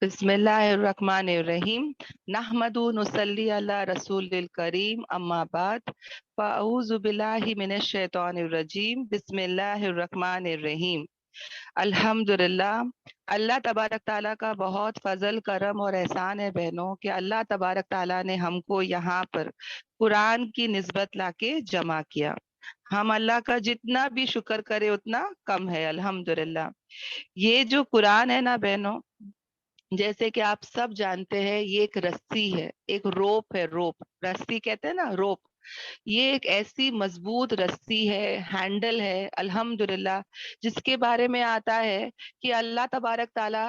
बिस्मिल्लाहिर्रहमानिर्रहीम नहमदु नुसल्ली अला रसूलिल करीम अम्मा बाद फ़अऊज़ु बिल्लाहि मिनश शैतानिर रजीम बिस्मिल्लाहिर्रहमानिर्रहीम अल्हम्दुलिल्लाह। अल्लाह तबारक ताला का बहुत फजल करम और एहसान है बहनों कि अल्लाह तबारक ताला ने हमको यहाँ पर कुरान की निस्बत लाके जमा किया। हम अल्लाह का जितना भी शुक्र करे उतना कम है, अल्हम्दुलिल्लाह। ये जो कुरान है ना बहनों, जैसे कि आप सब जानते हैं, ये एक रस्सी है, एक रोप है। रोप, रस्सी कहते हैं ना, रोप। ये एक ऐसी मजबूत रस्सी है, हैंडल है, अल्हम्दुलिल्लाह, जिसके बारे में आता है कि अल्लाह तबारक ताला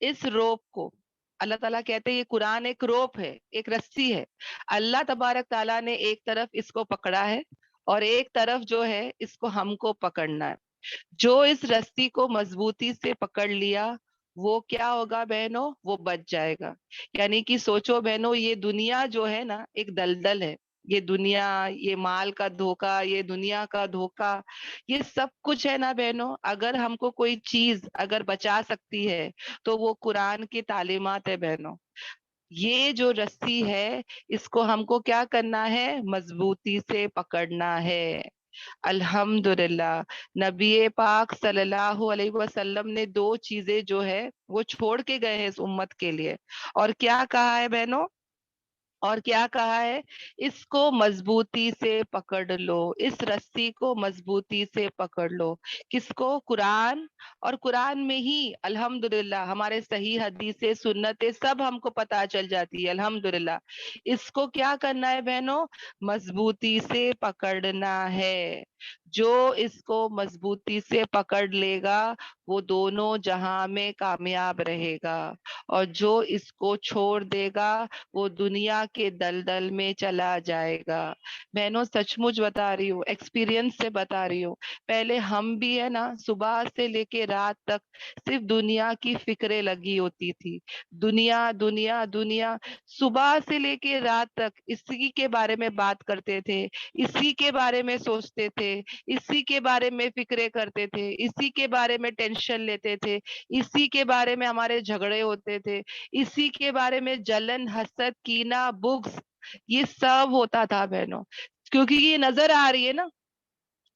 इस रोप को, अल्लाह ताला कहते हैं ये कुरान एक रोप है, एक रस्सी है। अल्लाह तबारक ताला ने एक तरफ इसको पकड़ा है और एक तरफ जो है इसको हमको पकड़ना है। जो इस रस्सी को मजबूती से पकड़ लिया वो क्या होगा बहनों, वो बच जाएगा। यानी कि सोचो बहनों, ये दुनिया जो है ना एक दलदल है। ये दुनिया, ये माल का धोखा, ये दुनिया का धोखा, ये सब कुछ है ना बहनों, अगर हमको कोई चीज अगर बचा सकती है तो वो कुरान की तालीमात है बहनों। ये जो रस्सी है इसको हमको क्या करना है, मजबूती से पकड़ना है। अल्हम्दुलिल्लाह, नबी पाक सल्लल्लाहु अलैहि वसल्लम ने दो चीजें जो है वो छोड़ के गए हैं इस उम्मत के लिए। और क्या कहा है बहनों, और क्या कहा है, इसको मजबूती से पकड़ लो, इस रस्सी को मजबूती से पकड़ लो। किसको, कुरान। और कुरान में ही अल्हम्दुलिल्लाह हमारे सही हदीसें सुन्नतें सब हमको पता चल जाती है, अल्हम्दुलिल्लाह। इसको क्या करना है बहनों, मजबूती से पकड़ना है। जो इसको मजबूती से पकड़ लेगा वो दोनों जहां में कामयाब रहेगा, और जो इसको छोड़ देगा वो दुनिया के दलदल में चला जाएगा। बहनों सचमुच बता रही हूँ, एक्सपीरियंस से बता रही हूँ। पहले हम भी है ना, सुबह से लेके रात तक सिर्फ दुनिया की फिक्रें लगी होती थी। दुनिया दुनिया दुनिया, सुबह से लेके रात तक इसी के बारे में बात करते थे, इसी के बारे में सोचते थे, इसी के बारे में फिक्रें करते थे, इसी के बारे में टेंशन लेते थे, इसी के बारे में हमारे झगड़े होते थे, इसी के बारे में जलन, हसद, कीना, बुग्ज, ये सब होता था बहनों। क्योंकि ये नजर आ रही है ना,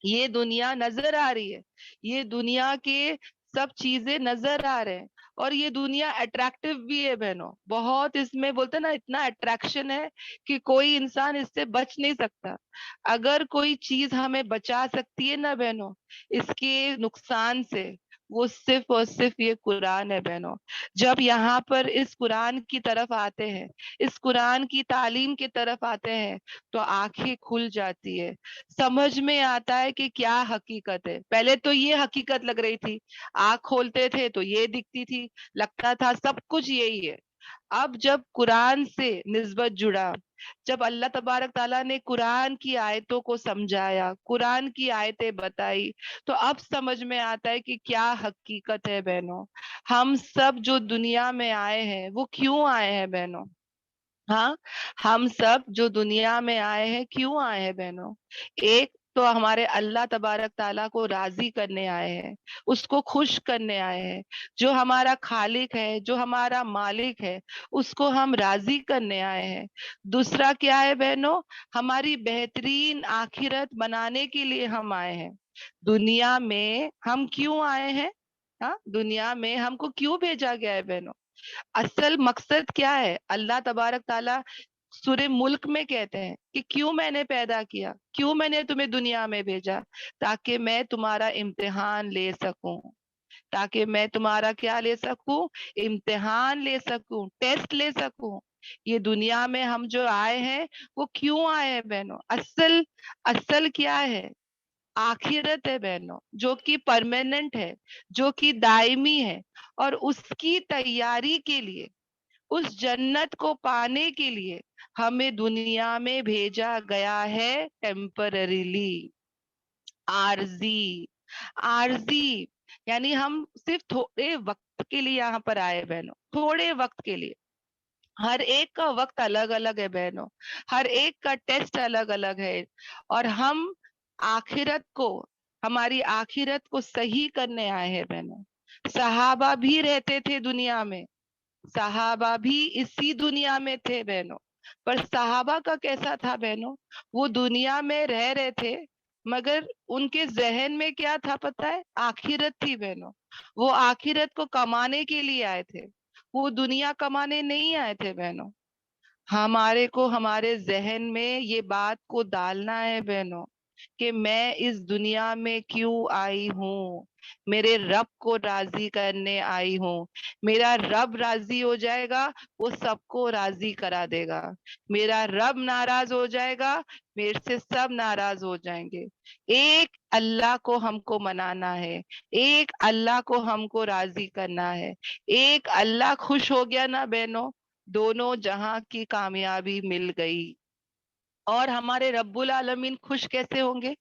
ये दुनिया नजर आ रही है, ये दुनिया के सब चीजें नजर आ रहे हैं। और ये दुनिया अट्रैक्टिव भी है बहनों, बहुत इसमें बोलते हैं ना, इतना अट्रैक्शन है कि कोई इंसान इससे बच नहीं सकता। अगर कोई चीज हमें बचा सकती है ना बहनों इसके नुकसान से, वो सिर्फ और सिर्फ ये कुरान है बहनों। जब यहाँ पर इस कुरान की तरफ आते हैं, इस कुरान की तालीम की तरफ आते हैं, तो आंखें खुल जाती है, समझ में आता है कि क्या हकीकत है। पहले तो ये हकीकत लग रही थी, आंख खोलते थे तो ये दिखती थी, लगता था सब कुछ यही है। अब जब कुरान से निस्बत जुड़ा, जब अल्लाह तबारक ताला ने कुरान की आयतों को समझाया, कुरान की आयतें बताई, तो अब समझ में आता है कि क्या हकीकत है बहनों। हम सब जो दुनिया में आए हैं वो क्यों आए हैं बहनों। हाँ, हम सब जो दुनिया में आए हैं क्यों आए हैं बहनों, एक तो हमारे अल्लाह तबारक ताला को राजी करने आए हैं, उसको खुश करने आए हैं। जो हमारा खालिक है, जो हमारा मालिक है, उसको हम राजी करने आए हैं। दूसरा क्या है बहनों, हमारी बेहतरीन आखिरत बनाने के लिए हम आए हैं। दुनिया में हम क्यों आए हैं, हाँ, दुनिया में हमको क्यों भेजा गया है बहनों। असल मकसद क्या है, अल्लाह तबारक ताला सूरे मुल्क में कहते हैं कि क्यों मैंने पैदा किया, क्यों मैंने तुम्हें दुनिया में भेजा, ताकि मैं तुम्हारा इम्तिहान ले सकूं, ताकि मैं तुम्हारा क्या ले सकूं, इम्तिहान ले सकूं, टेस्ट ले सकूं। ये दुनिया में हम जो आए हैं वो क्यों आए हैं बहनों, असल असल क्या है, आखिरत है बहनों, जो कि परमानेंट है, जो कि दायमी है। और उसकी तैयारी के लिए, उस जन्नत को पाने के लिए हमें दुनिया में भेजा गया है टेम्पररीली, आरजी। आरजी यानी हम सिर्फ थोड़े वक्त के लिए यहाँ पर आए बहनों, थोड़े वक्त के लिए। हर एक का वक्त अलग अलग है बहनों, हर एक का टेस्ट अलग अलग है। और हम आखिरत को, हमारी आखिरत को सही करने आए हैं बहनों। सहाबा भी रहते थे दुनिया में, सहाबा भी इसी दुनिया में थे बहनों। पर सहाबा का कैसा था बहनों, वो दुनिया में रह रहे थे मगर उनके जहन में क्या था पता है, आखिरत थी बहनों। वो आखिरत को कमाने के लिए आए थे, वो दुनिया कमाने नहीं आए थे बहनों। हमारे को हमारे जहन में ये बात को डालना है बहनों कि मैं इस दुनिया में क्यों आई हूँ, मेरे रब को राजी करने आई हूँ। मेरा रब राजी हो जाएगा, वो सबको राजी करा देगा। मेरा रब नाराज हो जाएगा, मेरे से सब नाराज हो जाएंगे। एक अल्लाह को हमको मनाना है, एक अल्लाह को हमको राजी करना है। एक अल्लाह खुश हो गया ना बहनों, दोनों जहां की कामयाबी मिल गई। और हमारे रब्बुल आलमीन खुश कैसे होंगे,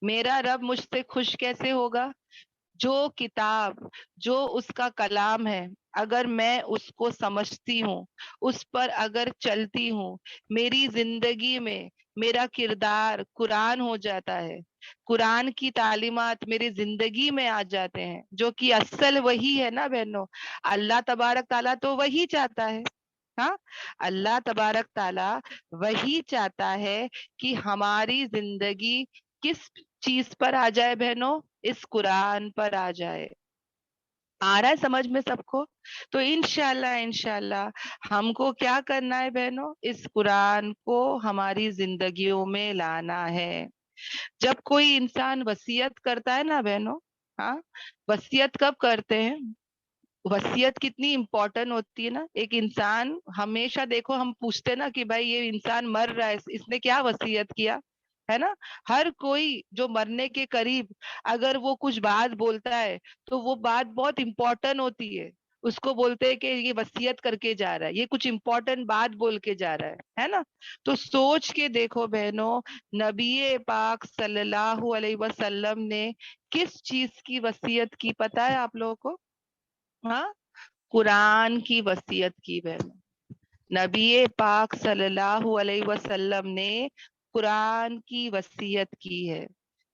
मेरा रब मुझसे खुश कैसे होगा? जो किताब, जो उसका कलाम है, अगर मैं उसको समझती हूँ, उस पर अगर चलती हूँ, मेरी जिंदगी में मेरा किरदार कुरान हो जाता है, कुरान की तालीमात मेरी जिंदगी में आ जाते हैं, जो कि असल वही है ना बहनों। अल्लाह तबारक ताला तो वही चाहता है। हाँ, अल्लाह तबारक ताला वही चाहता है कि हमारी जिंदगी किस चीज पर आ जाए बहनों, इस कुरान पर आ जाए। आ रहा है समझ में सबको? तो इंशाल्लाह इंशाल्लाह हमको क्या करना है बहनों, इस कुरान को हमारी जिंदगियों में लाना है। जब कोई इंसान वसीयत करता है ना बहनों, हाँ, वसीयत कब करते हैं, वसीयत कितनी इंपॉर्टेंट होती है ना। एक इंसान हमेशा देखो, हम पूछते ना कि भाई ये इंसान मर रहा है, इसने क्या वसीयत किया, है ना। हर कोई जो मरने के करीब अगर वो कुछ बात बोलता है तो वो बात बहुत इंपॉर्टेंट होती है। उसको बोलते हैं कि ये वसीयत करके जा रहा है, ये कुछ इंपॉर्टेंट बात बोल के जा रहा है ना। तो सोच के देखो बहनों, नबी पाक सल्लल्लाहु अलैहि वसल्लम ने किस चीज की वसीयत की पता है आप लोगों को? हाँ, कुरान की वसीयत की बहनों। नबी पाक सल्लल्लाहु अलैहि वसल्लम ने कुरान की वसीयत की है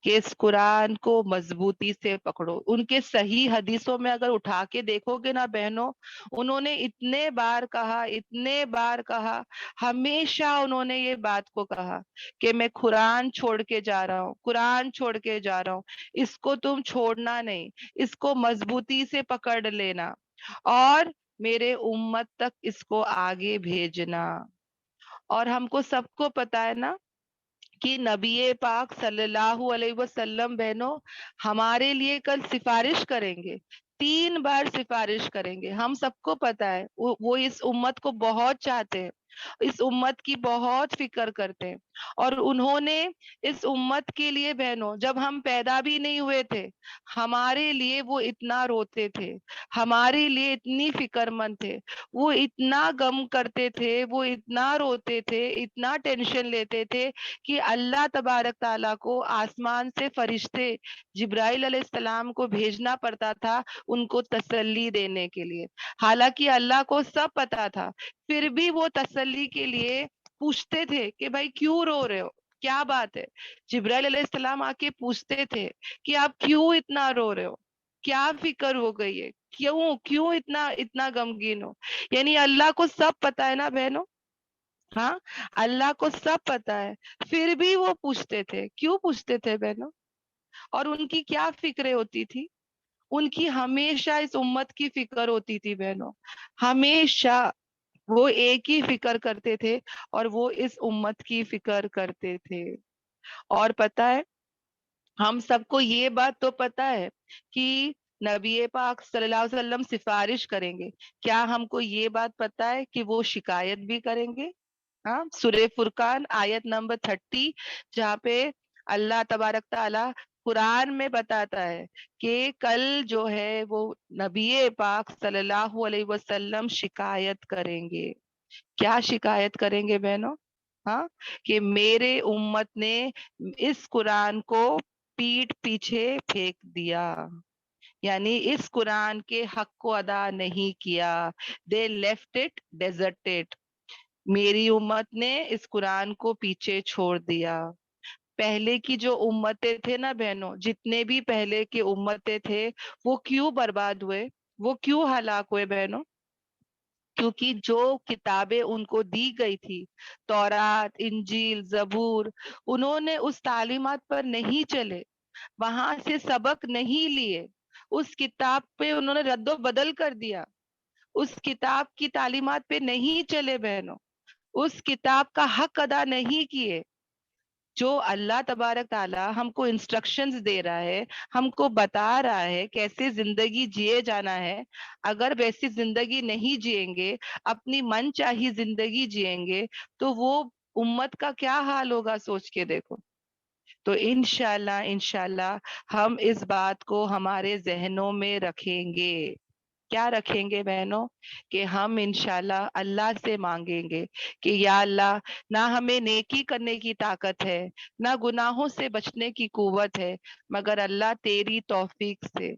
कि इस कुरान को मजबूती से पकड़ो। उनके सही हदीसों में अगर उठा के देखोगे ना बहनों, उन्होंने इतने बार कहा, इतने बार कहा, हमेशा उन्होंने ये बात को कहा कि मैं कुरान छोड़ के जा रहा हूँ, कुरान छोड़ के जा रहा हूँ। इसको तुम छोड़ना नहीं, इसको मजबूती से पकड़ लेना और मेरे उम्मत तक इसको आगे भेजना। और हमको सबको पता है ना कि नबी पाक सल्लल्लाहु अलैहि वसल्लम बहनों हमारे लिए कल सिफारिश करेंगे, 3 बार सिफारिश करेंगे। हम सबको पता है वो इस उम्मत को बहुत चाहते हैं, इस उम्मत की बहुत फिक्र करते हैं। और उन्होंने इस उम्मत के लिए बहनों, जब हम पैदा भी नहीं हुए थे, हमारे लिए वो इतना रोते थे, हमारे लिए इतनी फिक्रमंद थे, वो इतना गम करते थे, वो इतना रोते थे, इतना टेंशन लेते थे कि अल्लाह तबारक ताला को आसमान से फरिश्ते जिब्राइल अलैहिस्सलाम को भेजना पड़ता था उनको तसल्ली देने के लिए। हालांकि अल्लाह को सब पता था, फिर भी वो तसल्ली के लिए पूछते थे कि भाई क्यों रो रहे हो, क्या बात है। जिब्राइल अलैहिस्सलाम आके पूछते थे कि आप क्यों इतना रो रहे हो, क्या फिक्र हो गई है, क्यों क्यों इतना इतना गमगीन हो। यानी अल्लाह को सब पता है ना बहनों। हाँ, अल्लाह को सब पता है, फिर भी वो पूछते थे। क्यों पूछते थे बहनों? और उनकी क्या फिक्रें होती थी? उनकी हमेशा इस उम्मत की फिक्र होती थी बहनों, हमेशा। वो एक ही फिक्र करते थे और वो इस उम्मत की फिक्र करते थे। और पता है, हम सबको ये बात तो पता है कि नबी पाक सल्लल्लाहु अलैहि वसल्लम सिफारिश करेंगे। क्या हमको ये बात पता है कि वो शिकायत भी करेंगे? हाँ, सूरह फुरकान आयत नंबर 30, जहाँ पे अल्लाह तबारक ताला कुरान में बताता है कि कल जो है वो नबी पाक सल्लल्लाहु अलैहि वसल्लम शिकायत करेंगे। क्या शिकायत करेंगे बहनों? हाँ, कि मेरे उम्मत ने इस कुरान को पीठ पीछे फेंक दिया, यानी इस कुरान के हक को अदा नहीं किया। They left it deserted. मेरी उम्मत ने इस कुरान को पीछे छोड़ दिया। पहले की जो उम्मतें थे ना बहनों, जितने भी पहले के उम्मतें थे, वो क्यों बर्बाद हुए, वो क्यों हलाक हुए बहनों? کیونکہ جو کتابیں ان کو دی گئی تھی، تورات، انجیل، زبور، انہوں نے اس تعلیمات پر نہیں چلے، وہاں سے سبق نہیں لیے، اس کتاب پہ انہوں نے رد و بدل کر دیا، اس کتاب کی تعلیمات پہ نہیں چلے بہنوں، اس کتاب کا حق ادا نہیں کیے۔ جو اللہ تبارک تعالی ہم کو انسٹرکشنز دے رہا ہے، ہم کو بتا رہا ہے کیسے زندگی جیے جانا ہے، اگر ویسی زندگی نہیں جیئیں گے، اپنی من چاہی زندگی جیئیں گے، تو وہ امت کا کیا حال ہوگا، سوچ کے دیکھو۔ تو انشاءاللہ انشاءاللہ ہم اس بات کو ہمارے ذہنوں میں رکھیں گے۔ کیا رکھیں گے بہنوں؟ کہ ہم انشاءاللہ اللہ سے مانگیں گے کہ یا اللہ، نہ ہمیں نیکی کرنے کی طاقت ہے، نہ گناہوں سے بچنے کی قوت ہے، مگر اللہ تیری توفیق سے۔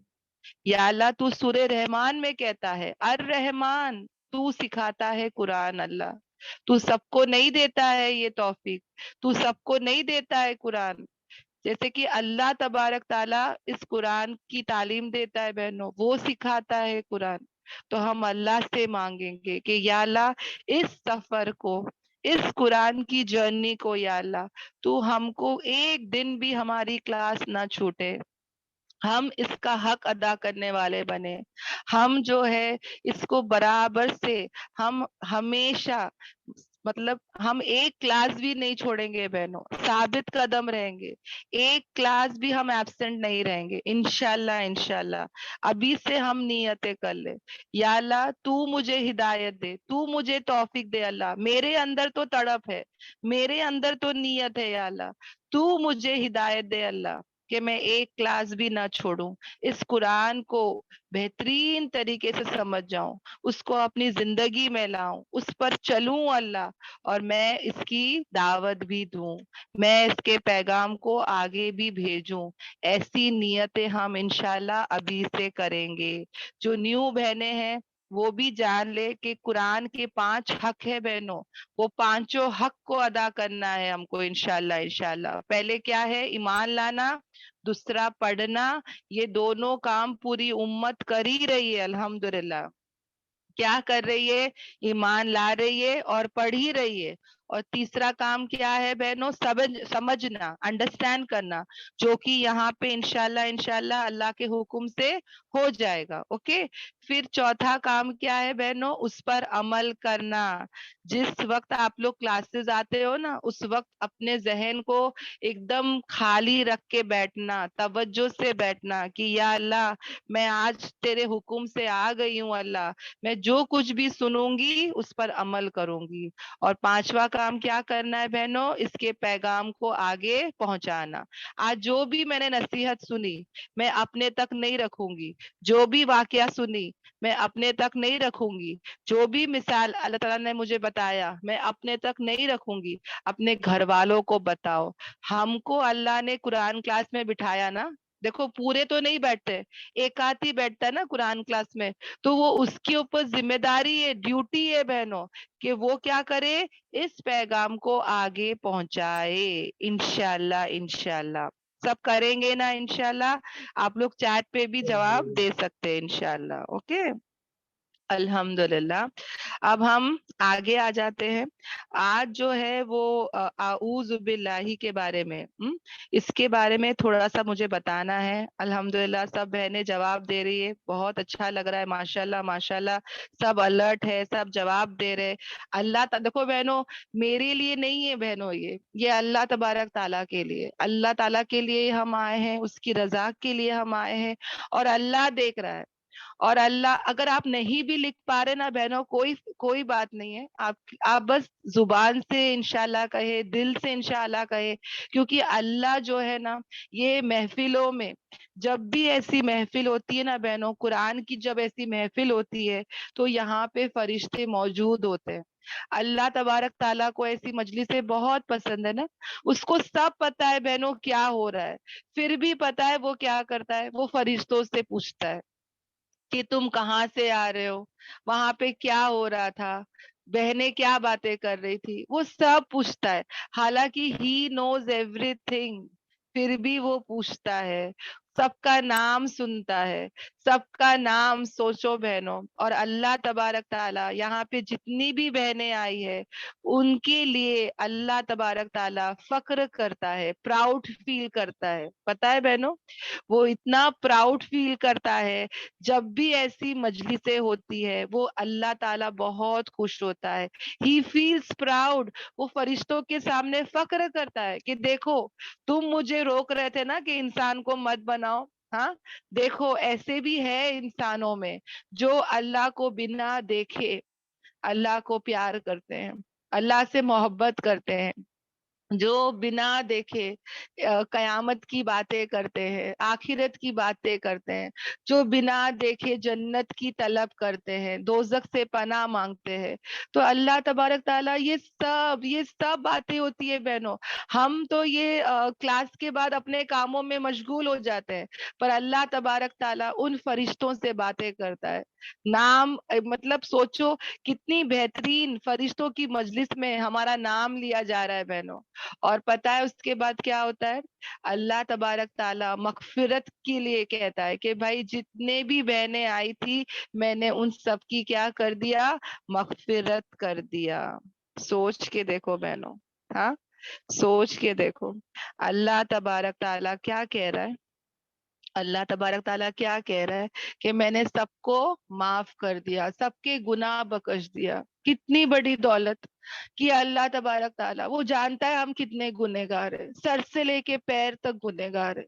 یا اللہ، تو سورہ رحمان میں کہتا ہے، الرحمن، تو سکھاتا ہے قرآن، اللہ تو سب کو نہیں دیتا ہے یہ توفیق، تو سب کو نہیں دیتا ہے قرآن، جیسے کہ اللہ تبارک تعالیٰ اس قرآن کی تعلیم دیتا ہے بہنوں، وہ سکھاتا ہے قرآن۔ تو ہم اللہ سے مانگیں گے کہ یا اللہ، اس سفر کو، اس قرآن کی جرنی کو یا اللہ، تو ہم کو ایک دن بھی ہماری کلاس نہ چھوٹے، ہم اس کا حق ادا کرنے والے بنے، ہم جو ہے اس کو برابر سے، ہم ہمیشہ، مطلب ہم ایک کلاس بھی نہیں چھوڑیں گے بہنوں، ثابت قدم رہیں گے، ایک کلاس بھی ہم ایبسنٹ نہیں رہیں گے، انشاءاللہ انشاءاللہ۔ ابھی سے ہم نیتیں کر لے، یا اللہ تو مجھے ہدایت دے، تو مجھے توفیق دے، اللہ میرے اندر تو تڑپ ہے، میرے اندر تو نیت ہے، یا اللہ تو مجھے ہدایت دے اللہ، کہ میں ایک کلاس بھی نہ چھوڑوں، اس قرآن کو بہترین طریقے سے سمجھ جاؤں، اس کو اپنی زندگی میں لاؤں، اس پر چلوں اللہ، اور میں اس کی دعوت بھی دوں، میں اس کے پیغام کو آگے بھی بھیجوں۔ ایسی نیتیں ہم انشاءاللہ ابھی سے کریں گے۔ جو نیو بہنیں ہیں وہ بھی جان لے کہ قرآن کے 5 حق ہے بہنوں، وہ پانچوں حق کو ادا کرنا ہے ہم کو انشاءاللہ انشاءاللہ۔ پہلے کیا ہے؟ ایمان لانا، دوسرا پڑھنا، یہ دونوں کام پوری امت کر ہی رہی ہے الحمدللہ۔ کیا کر رہی ہے؟ ایمان لا رہی ہے اور پڑھ ہی رہی ہے۔ اور تیسرا کام کیا ہے بہنوں؟ سمجھنا، انڈرسٹینڈ کرنا، جو کہ یہاں پہ انشاءاللہ انشاءاللہ اللہ کے حکم سے ہو جائے گا، اوکے۔ پھر چوتھا کام کیا ہے بہنوں؟ اس پر عمل کرنا۔ جس وقت آپ لوگ کلاسز آتے ہو نا، اس وقت اپنے ذہن کو ایک دم خالی رکھ کے بیٹھنا، توجہ سے بیٹھنا کہ یا اللہ، میں آج تیرے حکم سے آ گئی ہوں اللہ، میں جو کچھ بھی سنوں گی اس پر عمل کروں گی۔ اور پانچواں کام کیا کرنا ہے بہنوں؟ اس کے پیغام کو آگے پہنچانا۔ آج جو بھی میں نے نصیحت سنی، میں اپنے تک نہیں رکھوں گی، جو بھی واقعہ سنی میں اپنے تک نہیں رکھوں گی، جو بھی مثال اللہ تعالیٰ نے مجھے بتایا میں اپنے تک نہیں رکھوں گی، اپنے گھر والوں کو بتاؤ۔ ہم کو اللہ نے قرآن کلاس میں بٹھایا نا، دیکھو پورے تو نہیں بیٹھتے، ایک آدھ ہی بیٹھتا ہے نا قرآن کلاس میں، تو وہ اس کے اوپر ذمہ داری ہے، ڈیوٹی ہے بہنوں، کہ وہ کیا کرے؟ اس پیغام کو آگے پہنچائے، انشاءاللہ انشاءاللہ۔ سب کریں گے نا انشاءاللہ؟ آپ لوگ چیٹ پہ بھی جواب دے سکتے ہیں انشاءاللہ، اوکے۔ الحمدللہ۔ اب ہم آگے آ جاتے ہیں۔ آج جو ہے وہ اعوذ باللہ کے بارے میں، اس کے بارے میں تھوڑا سا مجھے بتانا ہے۔ الحمدللہ سب بہنیں جواب دے رہی ہے، بہت اچھا لگ رہا ہے، ماشاءاللہ ماشاءاللہ، سب الرٹ ہے، سب جواب دے رہے۔ دیکھو بہنوں، میرے لیے نہیں ہے بہنوں، یہ اللہ تبارک تعالیٰ کے لیے، اللہ تعالیٰ کے لیے ہم آئے ہیں، اس کی رضا کے لیے ہم آئے ہیں، اور اللہ دیکھ رہا ہے۔ اور اللہ، اگر آپ نہیں بھی لکھ پا رہے نا بہنوں، کوئی بات نہیں ہے، آپ بس زبان سے انشاءاللہ کہے، دل سے انشاءاللہ کہے، کیونکہ اللہ جو ہے نا، یہ محفلوں میں، جب بھی ایسی محفل ہوتی ہے نا بہنوں، قرآن کی جب ایسی محفل ہوتی ہے تو یہاں پہ فرشتے موجود ہوتے ہیں۔ اللہ تبارک تعالیٰ کو ایسی مجلسیں بہت پسند ہے نا، اس کو سب پتا ہے بہنوں کیا ہو رہا ہے، پھر بھی پتا ہے وہ کیا کرتا ہے؟ وہ فرشتوں سے پوچھتا ہے کہ تم کہاں سے آ رہے ہو، وہاں پہ کیا ہو رہا تھا، بہنیں کیا باتیں کر رہی تھی، وہ سب پوچھتا ہے۔ حالانکہ ہی نوز ایوری تھنگ، پھر بھی وہ پوچھتا ہے۔ सबका नाम सुनता है, सबका नाम सोचो बहनों। और अल्लाह तबारक ताला यहाँ पे जितनी भी बहनें आई है उनके लिए अल्लाह तबारक ताला फक्र करता है, प्राउड फील करता है। पता है बहनों, वो इतना प्राउड फील करता है जब भी ऐसी मजलिसें होती है, वो अल्लाह ताला बहुत खुश होता है। ही फील्स प्राउड, वो फरिश्तों के सामने फक्र करता है कि देखो, तुम मुझे रोक रहे थे ना कि इंसान को मत बनाओ, हाँ, देखो ऐसे भी है इंसानों में जो अल्लाह को बिना देखे अल्लाह को प्यार करते हैं, अल्लाह से मोहब्बत करते हैं, जो बिना देखे कयामत की बातें करते हैं, आखिरत की बातें करते हैं, जो बिना देखे जन्नत की तलब करते हैं, दोजख से पनाह मांगते हैं। तो अल्लाह तबारक ताला ये सब बातें होती है बहनों। हम तो ये क्लास के बाद अपने कामों में मशगूल हो जाते हैं, पर अल्लाह तबारक ताला उन फरिश्तों से बातें करता है। नाम मतलब सोचो कितनी बेहतरीन फरिश्तों की मजलिस में हमारा नाम लिया जा रहा है बहनों। और पता है उसके बाद क्या होता है, अल्लाह तबारक ताला मगफिरत के लिए कहता है कि भाई जितने भी बहनें आई थी मैंने उन सब की क्या कर दिया, मगफिरत कर दिया। सोच के देखो बहनों, हाँ, सोच के देखो अल्लाह तबारक ताला क्या कह रहा है। अल्लाह तबारक ताला क्या कह रहा है कि मैंने सबको माफ कर दिया, सबके गुनाह बख्श दिया। कितनी बड़ी दौलत कि अल्लाह तबारक ताला वो जानता है हम कितने गुनहगार हैं, सर से लेके पैर तक गुनहगार है,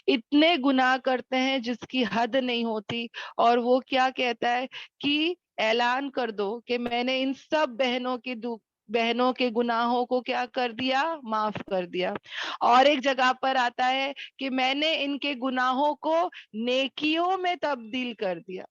इतने गुनाह करते हैं जिसकी हद नहीं होती। और वो क्या कहता है कि ऐलान कर दो कि मैंने इन सब बहनों के गुनाहों को क्या कर दिया, माफ कर दिया। और एक जगह पर आता है कि मैंने इनके गुनाहों को नेकियों में तब्दील कर दिया।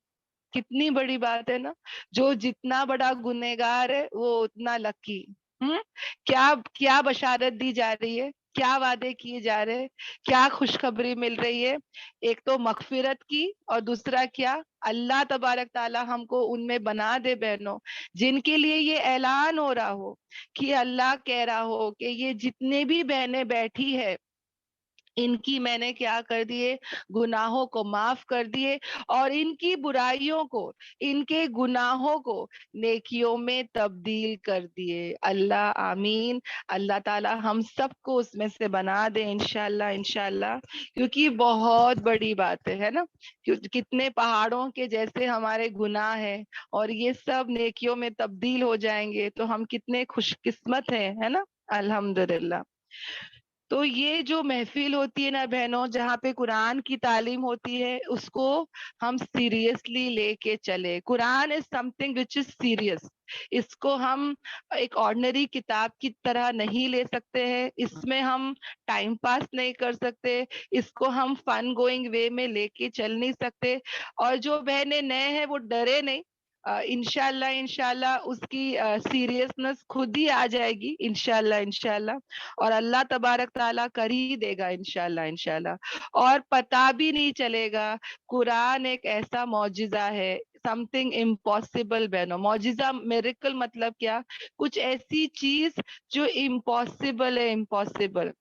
कितनी बड़ी बात है ना, जो जितना बड़ा गुनहगार है वो उतना लकी। हम्म, क्या क्या बशारत दी जा रही है, क्या वादे किए जा रहे हैं, क्या खुशखबरी मिल रही है। एक तो मगफिरत की और दूसरा क्या, अल्लाह तबारक ताला हमको उनमें बना दे बहनों जिनके लिए ये ऐलान हो रहा हो, कि अल्लाह कह रहा हो कि ये जितने भी बहनें बैठी है इनकी मैंने क्या कर दिए, गुनाहों को माफ कर दिए, और इनकी बुराइयों को, इनके गुनाहों को नेकियों में तब्दील कर दिए। अल्लाह आमीन। अल्लाह ताला हम सबको उसमें से बना दे इंशाल्लाह इंशाल्लाह। क्योंकि बहुत बड़ी बात है ना, कितने पहाड़ों के जैसे हमारे गुनाह हैं और ये सब नेकियों में तब्दील हो जाएंगे तो हम कितने खुशकिस्मत हैं, है ना। अल्हम्दुलिल्लाह। तो ये जो महफिल होती है ना बहनों, जहाँ पे कुरान की तालीम होती है, उसको हम सीरियसली लेके चले। Quran is something which is serious. इसको हम एक ऑर्डिनरी किताब की तरह नहीं ले सकते हैं, इसमें हम टाइम पास नहीं कर सकते, इसको हम फन गोइंग वे में लेके चल नहीं सकते। और जो बहनें नए हैं वो डरे नहीं, इंशाल्लाह इंशाल्लाह उसकी सीरियसनेस खुद ही आ जाएगी इंशाल्लाह इंशाल्लाह। और अल्लाह तबारक ताला कर ही देगा इंशाल्लाह इंशाल्लाह। और पता भी नहीं चलेगा। कुरान एक ऐसा मौजिजा है, समथिंग इम्पॉसिबल बहनों। मौजिजा मिरेकल मतलब क्या, कुछ ऐसी चीज जो इम्पॉसिबल है, इम्पॉसिबल।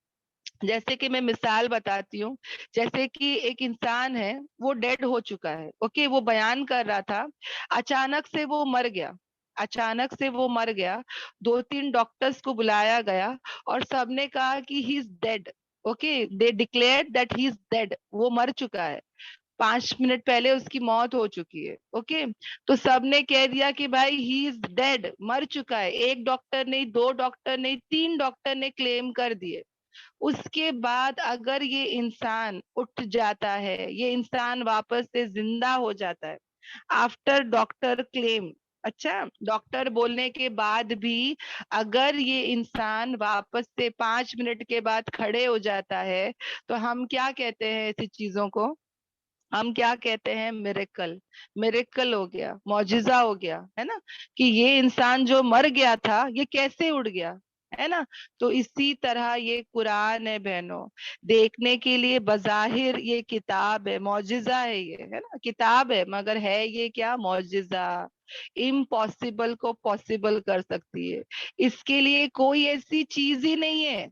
जैसे कि मैं मिसाल बताती हूँ, जैसे कि एक इंसान है, वो डेड हो चुका है, ओके, वो बयान कर रहा था, अचानक से वो मर गया, अचानक से वो मर गया। दो तीन डॉक्टर्स को बुलाया गया और सबने कहा कि he is dead. Okay, they declared that he is dead, वो मर चुका है, 5 मिनट पहले उसकी मौत हो चुकी है। ओके, तो सबने कह दिया कि भाई ही इज डेड, मर चुका है। एक डॉक्टर नहीं, दो डॉक्टर नहीं, तीन डॉक्टर ने क्लेम कर दिए। उसके बाद अगर ये इंसान उठ जाता है, ये इंसान वापस से जिंदा हो जाता है आफ्टर डॉक्टर क्लेम, अच्छा, डॉक्टर बोलने के बाद भी अगर ये इंसान वापस से 5 मिनट के बाद खड़े हो जाता है, तो हम क्या कहते हैं ऐसी चीजों को, हम क्या कहते हैं, मिरेकल। मिरेकल हो गया, मौजिजा हो गया, है ना, कि ये इंसान जो मर गया था ये कैसे उड़ गया, है ना। तो इसी तरह ये कुरान है बहनों, देखने के लिए बजाहिर ये किताब है, मौजिजा है ये, है ना, किताब है, मगर है ये क्या, मौजिजा। इम्पॉसिबल को पॉसिबल कर सकती है। इसके लिए कोई ऐसी चीज ही नहीं है,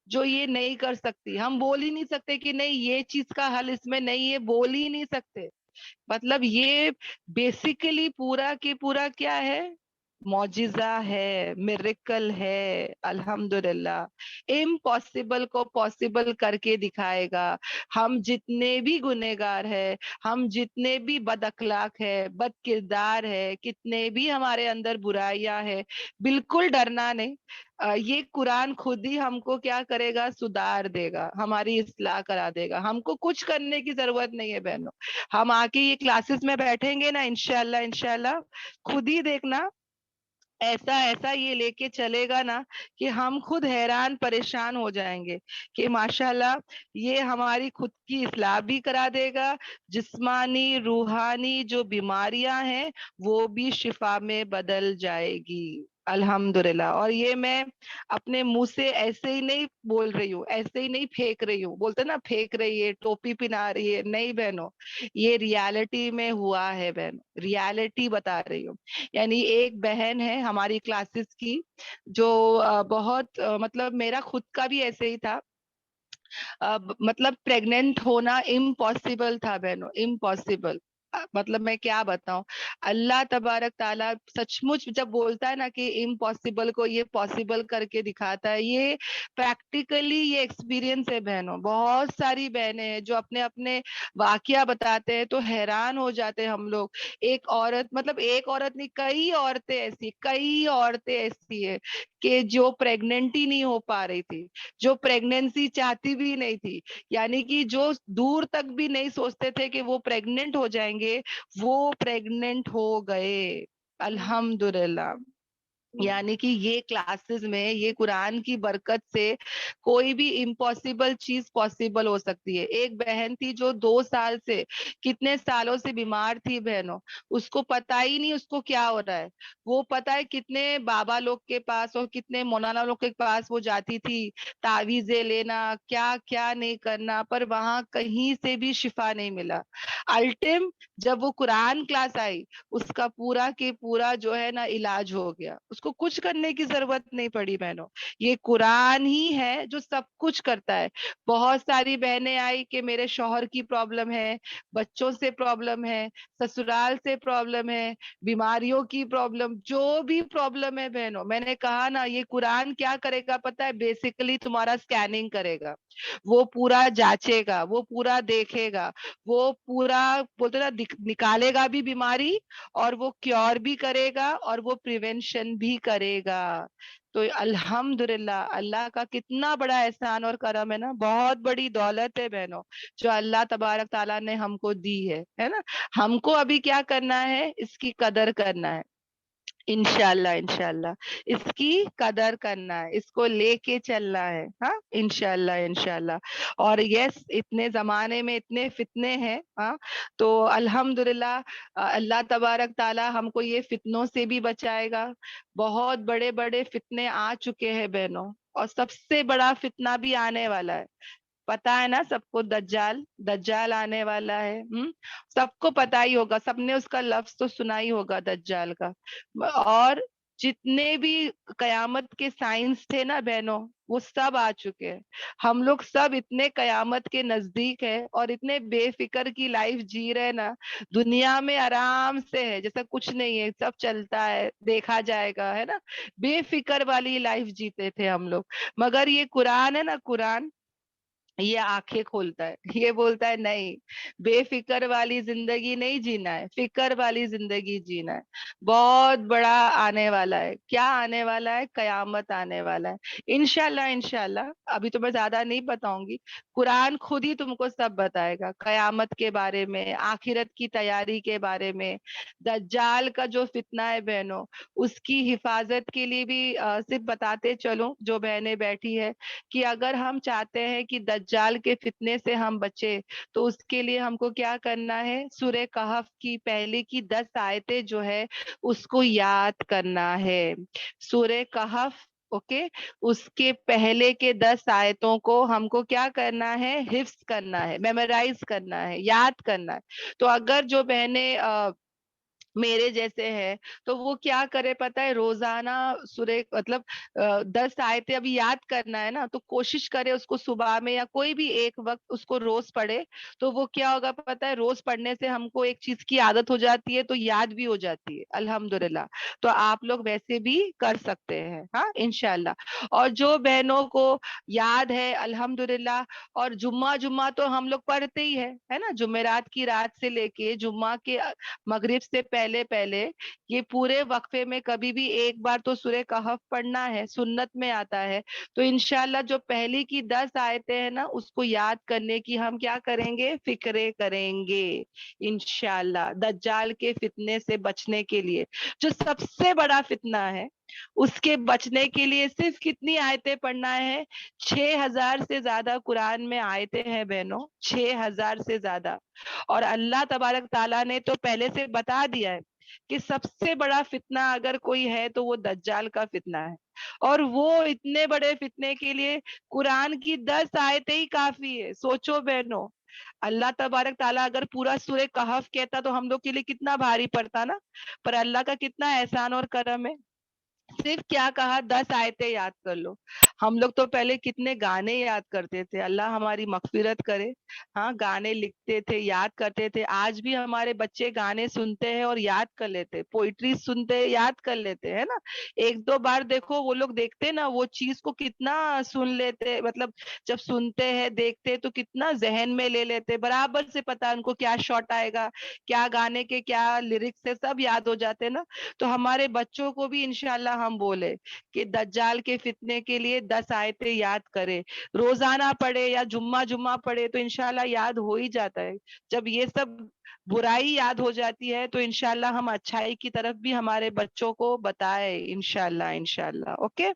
جو یہ نہیں کر سکتی. ہم بول ہی نہیں سکتے کہ نہیں یہ چیز کا حل اس میں نہیں ہے, بول ہی نہیں سکتے. مطلب یہ بیسیکلی پورا کی پورا کیا ہے, معجزہ ہے, میریکل ہے. الحمدللہ امپاسبل کو پاسبل کر کے دکھائے گا. ہم جتنے بھی گنہگار ہے, ہم جتنے بھی بد اخلاق ہے, بد کردار ہے, کتنے بھی ہمارے اندر برائیاں ہے, بالکل ڈرنا نہیں. یہ قرآن خود ہی ہم کو کیا کرے گا, سدھار دے گا, ہماری اصلاح کرا دے گا. ہم کو کچھ کرنے کی ضرورت نہیں ہے بہنوں. ہم آ کے یہ کلاسز میں بیٹھیں گے نا, انشاءاللہ انشاءاللہ خود ہی دیکھنا ایسا ایسا یہ لے کے چلے گا نا کہ ہم خود حیران پریشان ہو جائیں گے کہ ماشاءاللہ یہ ہماری خود کی اصلاح بھی کرا دے گا. جسمانی روحانی جو بیماریاں ہیں وہ بھی شفا میں بدل جائے گی. الحمدللہ. اور یہ میں اپنے منہ سے ایسے ہی نہیں بول رہی ہوں, ایسے ہی نہیں پھینک رہی ہوں. بولتے نا پھینک رہی ہے, ٹوپی پہنا رہی ہے, نہیں بہنوں, یہ ریالٹی میں ہوا ہے بہن, ریالٹی بتا رہی ہوں. یعنی ایک بہن ہے ہماری کلاسز کی جو بہت مطلب میرا خود کا بھی ایسے ہی تھا. مطلب پریگننٹ ہونا امپاسبل تھا بہنوں, امپاسبل. مطلب میں کیا بتاؤں, اللہ تبارک تعالیٰ سچ مچ جب بولتا ہے نا کہ امپاسبل کو یہ پاسبل کر کے دکھاتا ہے, یہ پریکٹیکلی یہ ایکسپیرینس ہے بہنوں. بہت ساری بہنیں ہیں جو اپنے اپنے واقعہ بتاتے ہیں تو حیران ہو جاتے ہیں ہم لوگ. ایک عورت, مطلب ایک عورت نہیں, کئی عورتیں ایسی ہے کہ جو پریگننٹ ہی نہیں ہو پا رہی تھی, جو پریگنینسی چاہتی بھی نہیں تھی. یعنی کہ جو دور تک بھی نہیں سوچتے تھے کہ وہ پریگننٹ ہو جائیں گے, وہ پریگننٹ ہو گئے. الحمدللہ. یعنی کہ یہ کلاسز میں یہ قرآن کی برکت سے کوئی بھی امپاسبل چیز پاسبل ہو سکتی ہے. ایک بہن تھی جو 2 سال سے, کتنے سالوں سے بیمار تھی بہنوں, اس کو پتا ہی نہیں اس کو کیا ہو رہا ہے. وہ پتا ہے کتنے بابا لوگ کے پاس اور کتنے مولانا لوگ کے پاس وہ جاتی تھی, تعویذیں لینا, کیا کیا نہیں کرنا, پر وہاں کہیں سے بھی شفا نہیں ملا. الٹیم جب وہ قرآن کلاس آئی, اس کا پورا کے پورا جو ہے نا علاج ہو گیا. اس کو کچھ کرنے کی ضرورت نہیں پڑی بہنوں. یہ قرآن ہی ہے جو سب کچھ کرتا ہے. بہت ساری بہنیں آئی کہ میرے شوہر کی پرابلم ہے, بچوں سے پرابلم ہے, سسرال سے پرابلم ہے, بیماریوں کی پرابلم, جو بھی پرابلم ہے بہنوں, میں نے کہا نا یہ قرآن کیا کرے گا پتا ہے, بیسیکلی تمہارا اسکیننگ کرے گا, وہ پورا جانچے گا, وہ پورا دیکھے گا, وہ پورا بولتے نا نکالے گا بھی بیماری, اور وہ کیور بھی کرے گا, اور وہ پریونشن بھی کرے گا. تو الحمدللہ اللہ کا کتنا بڑا احسان اور کرم ہے نا, بہت بڑی دولت ہے بہنوں جو اللہ تبارک تعالیٰ نے ہم کو دی ہے نا. ہم کو ابھی کیا کرنا ہے, اس کی قدر کرنا ہے. انشاءاللہ انشاءاللہ اس کی قدر کرنا ہے, اس کو لے کے چلنا ہے. ہاں انشاءاللہ انشاءاللہ. اور یس, اتنے زمانے میں اتنے فتنے ہیں, ہاں, تو الحمدللہ اللہ تبارک تعالی ہم کو یہ فتنوں سے بھی بچائے گا. بہت بڑے بڑے فتنے آ چکے ہیں بہنوں, اور سب سے بڑا فتنہ بھی آنے والا ہے. پتا ہے نا سب کو, دجال, دجال آنے والا ہے. سب کو پتا ہی ہوگا, سب نے اس کا لفظ تو سنا ہی ہوگا دجال کا. اور جتنے بھی قیامت کے سائنس تھے نا بہنوں, وہ سب آ چکے ہیں. ہم لوگ سب اتنے قیامت کے نزدیک ہے اور اتنے بے فکر کی لائف جی رہے نا, دنیا میں آرام سے ہے جیسا کچھ نہیں ہے, سب چلتا ہے, دیکھا جائے گا, ہے نا. بے فکر والی لائف جیتے تھے ہم لوگ. مگر یہ قرآن ہے نا, قرآن یہ آنکھیں کھولتا ہے, یہ بولتا ہے نہیں, بے فکر والی زندگی نہیں جینا ہے, فکر والی زندگی جینا ہے. بہت بڑا آنے والا ہے. کیا آنے والا ہے, قیامت آنے والا ہے. انشاءاللہ انشاءاللہ. ابھی تو میں زیادہ نہیں بتاؤں گی, قرآن خود ہی تم کو سب بتائے گا, قیامت کے بارے میں, آخرت کی تیاری کے بارے میں, دجال کا جو فتنہ ہے بہنوں, اس کی حفاظت کے لیے بھی صرف بتاتے چلوں جو بہنیں بیٹھی ہے, کہ اگر ہم چاہتے ہیں کہ دجال کے فتنے سے ہم بچے, تو اس کے لیے ہم کو کیا کرنا ہے, سورہ کہف کی پہلے کی 10 آیتیں جو ہے اس کو یاد کرنا ہے. سورہ کہف, اوکے, اس کے پہلے کے 10 آیتوں کو ہم کو کیا کرنا ہے, حفظ کرنا ہے, میمورائز کرنا ہے, یاد کرنا ہے. تو اگر جو بہنیں मेरे जैसे है, तो वो क्या करे पता है, रोजाना सूर्य मतलब 10 आयतें अभी याद करना है ना, तो कोशिश करे उसको सुबह में या कोई भी एक वक्त उसको रोज पढ़े। तो वो क्या होगा पता है, रोज पढ़ने से हमको एक चीज की आदत हो जाती है, तो याद भी हो जाती है अल्हम्दुलिल्लाह। तो आप लोग वैसे भी कर सकते हैं, हाँ इंशाल्लाह। और जो बहनों को याद है अल्हम्दुलिल्लाह, और जुम्मा जुम्मा तो हम लोग पढ़ते ही है ना, जुमेरात की रात से लेके जुम्मा के मगरिब से पहले पहले ये पूरे वक्फे में कभी भी एक बार तो सूरह कहफ पढ़ना है, सुन्नत में आता है। तो इंशाल्लाह जो पहली की 10 आयतें हैं ना, उसको याद करने की हम क्या करेंगे, फिक्रे करेंगे इंशाल्लाह, दज्जाल के फितने से बचने के लिए, जो सबसे बड़ा फितना है, उसके बचने के लिए सिर्फ कितनी आयतें पढ़ना है, 6,000 से ज्यादा कुरान में आयतें हैं बहनों, 6,000 से ज्यादा। और अल्लाह तबारक ताला ने तो पहले से बता दिया है कि सबसे बड़ा फितना अगर कोई है तो वो दज्जाल का फितना है। और वो इतने बड़े फितने के लिए कुरान की 10 आयतें ही काफी है, सोचो बहनों। अल्लाह तबारक ताला अगर पूरा सूरह कहफ कहता तो हम लोग के लिए कितना भारी पड़ता ना। पर अल्लाह का कितना एहसान और करम है, सिर्फ क्या कहा, 10 आयतें याद कर लो। हम लोग तो पहले कितने गाने याद करते थे, अल्लाह हमारी मगफिरत करे। हाँ, गाने लिखते थे, याद करते थे। आज भी हमारे बच्चे गाने सुनते हैं और याद कर लेते, पोइट्री सुनते हैं, याद कर लेते है ना। एक दो बार देखो वो लोग देखते ना, वो चीज को कितना सुन लेते, मतलब जब सुनते हैं देखते तो कितना जहन में ले लेते, बराबर से पता है उनको क्या शॉट आएगा, क्या गाने के क्या लिरिक्स है, सब याद हो जाते ना। तो हमारे बच्चों को भी इंशाल्लाह हम बोले कि दज्जाल के फितने के लिए 10 आयतें याद करे, रोजाना पढ़े या जुम्मा जुम्मा पढ़े तो इंशाल्लाह याद हो ही जाता है। जब ये सब बुराई याद हो जाती है तो इंशाल्लाह हम अच्छाई की तरफ भी हमारे बच्चों को बताए, इंशाल्लाह इंशाल्लाह। ओके,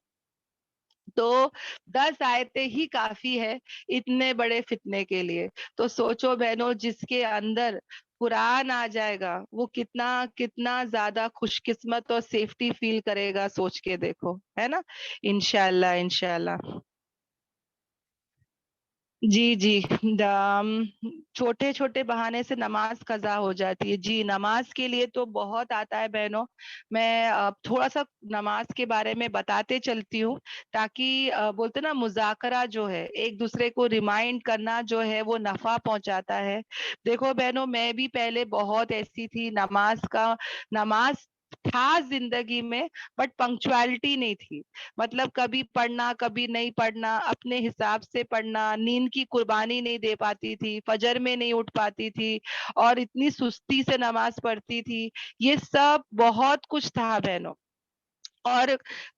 तो 10 आयतें ही काफी है इतने बड़े फितने के लिए। तो सोचो बहनों, जिसके अंदर कुरान आ जाएगा वो कितना कितना ज्यादा खुशकिस्मत और सेफ्टी फील करेगा, सोच के देखो, है ना। इंशाल्लाह इंशाल्लाह। जी जी। छोटे छोटे बहाने से नमाज कजा हो जाती है जी, नमाज के लिए तो बहुत आता है बहनों। मैं थोड़ा सा नमाज के बारे में बताते चलती हूँ, ताकि बोलते ना, मुजाकरा जो है, एक दूसरे को रिमाइंड करना जो है वो नफा पहुंचाता है। देखो बहनों, मैं भी पहले बहुत ऐसी थी, नमाज था जिंदगी में, बट पंक्चुअलिटी नहीं थी। मतलब कभी पढ़ना कभी नहीं पढ़ना, अपने हिसाब से पढ़ना, नींद की कुर्बानी नहीं दे पाती थी, फजर में नहीं उठ पाती थी, और इतनी सुस्ती से नमाज पढ़ती थी। ये सब बहुत कुछ था बहनों। और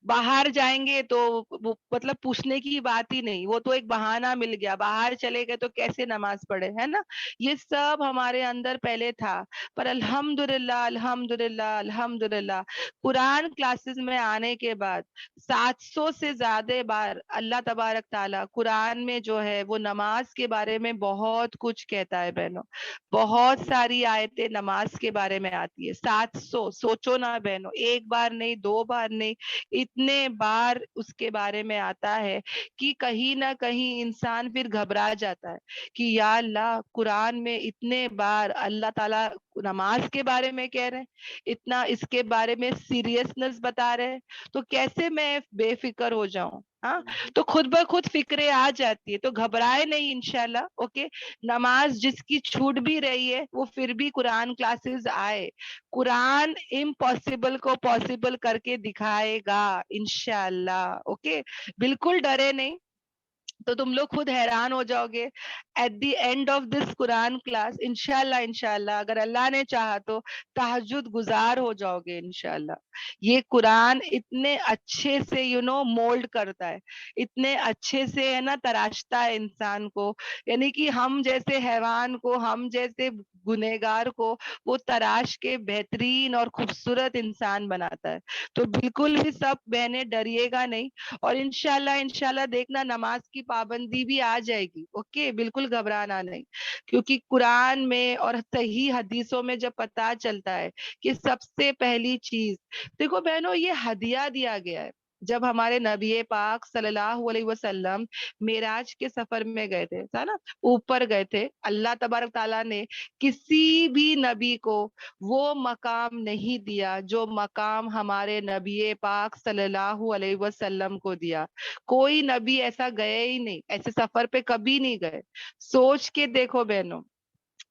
बाहर जाएंगे तो वो मतलब पूछने की बात ही नहीं, वो तो एक बहाना मिल गया, बाहर चले गए तो कैसे नमाज पढ़े, है ना। ये सब हमारे अंदर पहले था। पर अल्हम्दुलिल्लाह अल्हम्दुलिल्लाह अल्हम्दुलिल्लाह, कुरान क्लासेस में आने के बाद 700 से ज्यादा बार अल्लाह तबारक ताला कुरान में जो है वो नमाज के बारे में बहुत कुछ कहता है बहनों। बहुत सारी आयतें नमाज के बारे में आती है, 700, सोचो ना बहनों, एक बार नहीं, दो बार नहीं, इतने बार उसके बारे में आता है कि कहीं ना कहीं इंसान फिर घबरा जाता है कि या अल्लाह, कुरान में इतने बार अल्लाह ताला नमाज के बारे में कह रहे हैं, इतना इसके बारे में सीरियसनेस बता रहे हैं, तो कैसे मैं बेफिक्र हो जाऊं। हाँ, तो खुद ब खुद फिक्रे आ जाती है, तो घबराए नहीं इंशाल्लाह। ओके, नमाज जिसकी छूट भी रही है वो फिर भी कुरान क्लासेस आए, कुरान इम्पॉसिबल को पॉसिबल करके दिखाएगा इंशाल्लाह। ओके, बिल्कुल डरे नहीं। तो तुम लोग खुद हैरान हो जाओगे at the end of this Quran class, इंशाल्लाह इंशाल्लाह, अगर अल्लाह ने चाहा तो तहज्जुद गुजार हो जाओगे इंशाल्लाह। ये कुरान इतने अच्छे से मोल्ड करता है, इतने अच्छे से है ना तराशता है इंसान को, यानी कि हम जैसे हैवान को, हम जैसे गुनेगार को वो तराश के बेहतरीन और खूबसूरत इंसान बनाता है। तो बिल्कुल भी सब बहनें डरिएगा नहीं, और इंशाल्लाह इंशाल्लाह देखना नमाज की पाबंदी भी आ जाएगी। ओके, बिल्कुल घबराना नहीं, क्योंकि कुरान में और सही हदीसों में जब पता चलता है कि सबसे पहली चीज, देखो बहनों, ये हदिया दिया गया है, جب ہمارے نبی پاک صلی اللہ علیہ وسلم معراج کے سفر میں گئے تھے نا، اوپر گئے تھے، اللہ تبارک تعالیٰ نے کسی بھی نبی کو وہ مقام نہیں دیا جو مقام ہمارے نبی پاک صلی اللہ علیہ وسلم کو دیا. کوئی نبی ایسا گئے ہی نہیں، ایسے سفر پہ کبھی نہیں گئے. سوچ کے دیکھو بہنوں،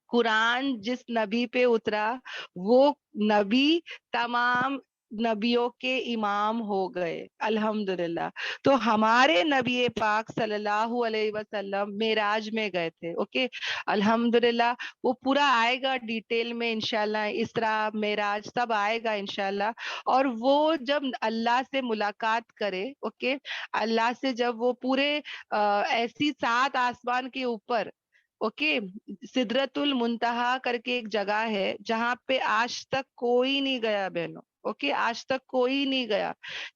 قرآن جس نبی پہ اترا وہ نبی تمام نبیوں کے امام ہو گئے الحمدللہ. تو ہمارے نبی پاک صلی اللہ علیہ وسلم معراج میں گئے تھے. اوکے الحمدللہ، وہ پورا آئے گا ڈیٹیل میں انشاءاللہ، اسراء معراج سب آئے گا انشاءاللہ. اور وہ جب اللہ سے ملاقات کرے، اوکے اللہ سے جب وہ پورے ایسی 7 آسمان کے اوپر، اوکے سدرت المنتہا کر کے ایک جگہ ہے جہاں پہ آج تک کوئی نہیں گیا بہنوں. اوکے آج تک کوئی نہیں گیا.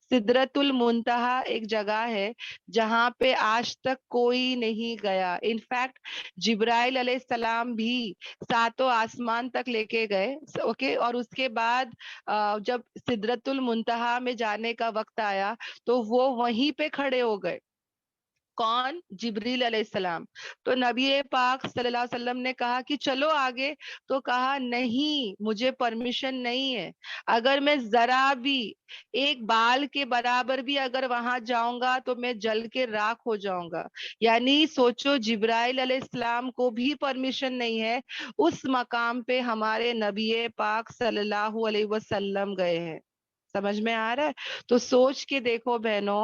سدرت المنتہا ایک جگہ ہے جہاں پہ آج تک کوئی نہیں گیا. انفیکٹ جبرائیل علیہ السلام بھی 7 آسمان تک لے کے گئے. اوکے اور اس کے بعد جب سدرت المنتہا میں جانے کا وقت آیا تو وہ وہیں پہ کھڑے ہو گئے. کون؟ جبریل علیہ السلام. تو نبی پاک صلی اللہ علیہ وسلم نے کہا کہ چلو آگے، تو کہا نہیں مجھے پرمیشن نہیں ہے. اگر میں ذرا بھی ایک بال کے برابر بھی اگر وہاں جاؤں گا تو میں جل کے راکھ ہو جاؤں گا. یعنی سوچو جبرائیل علیہ السلام کو بھی پرمیشن نہیں ہے، اس مقام پہ ہمارے نبی پاک صلی اللہ علیہ وسلم گئے ہیں. سمجھ میں آ رہا ہے؟ تو سوچ کے دیکھو بہنوں،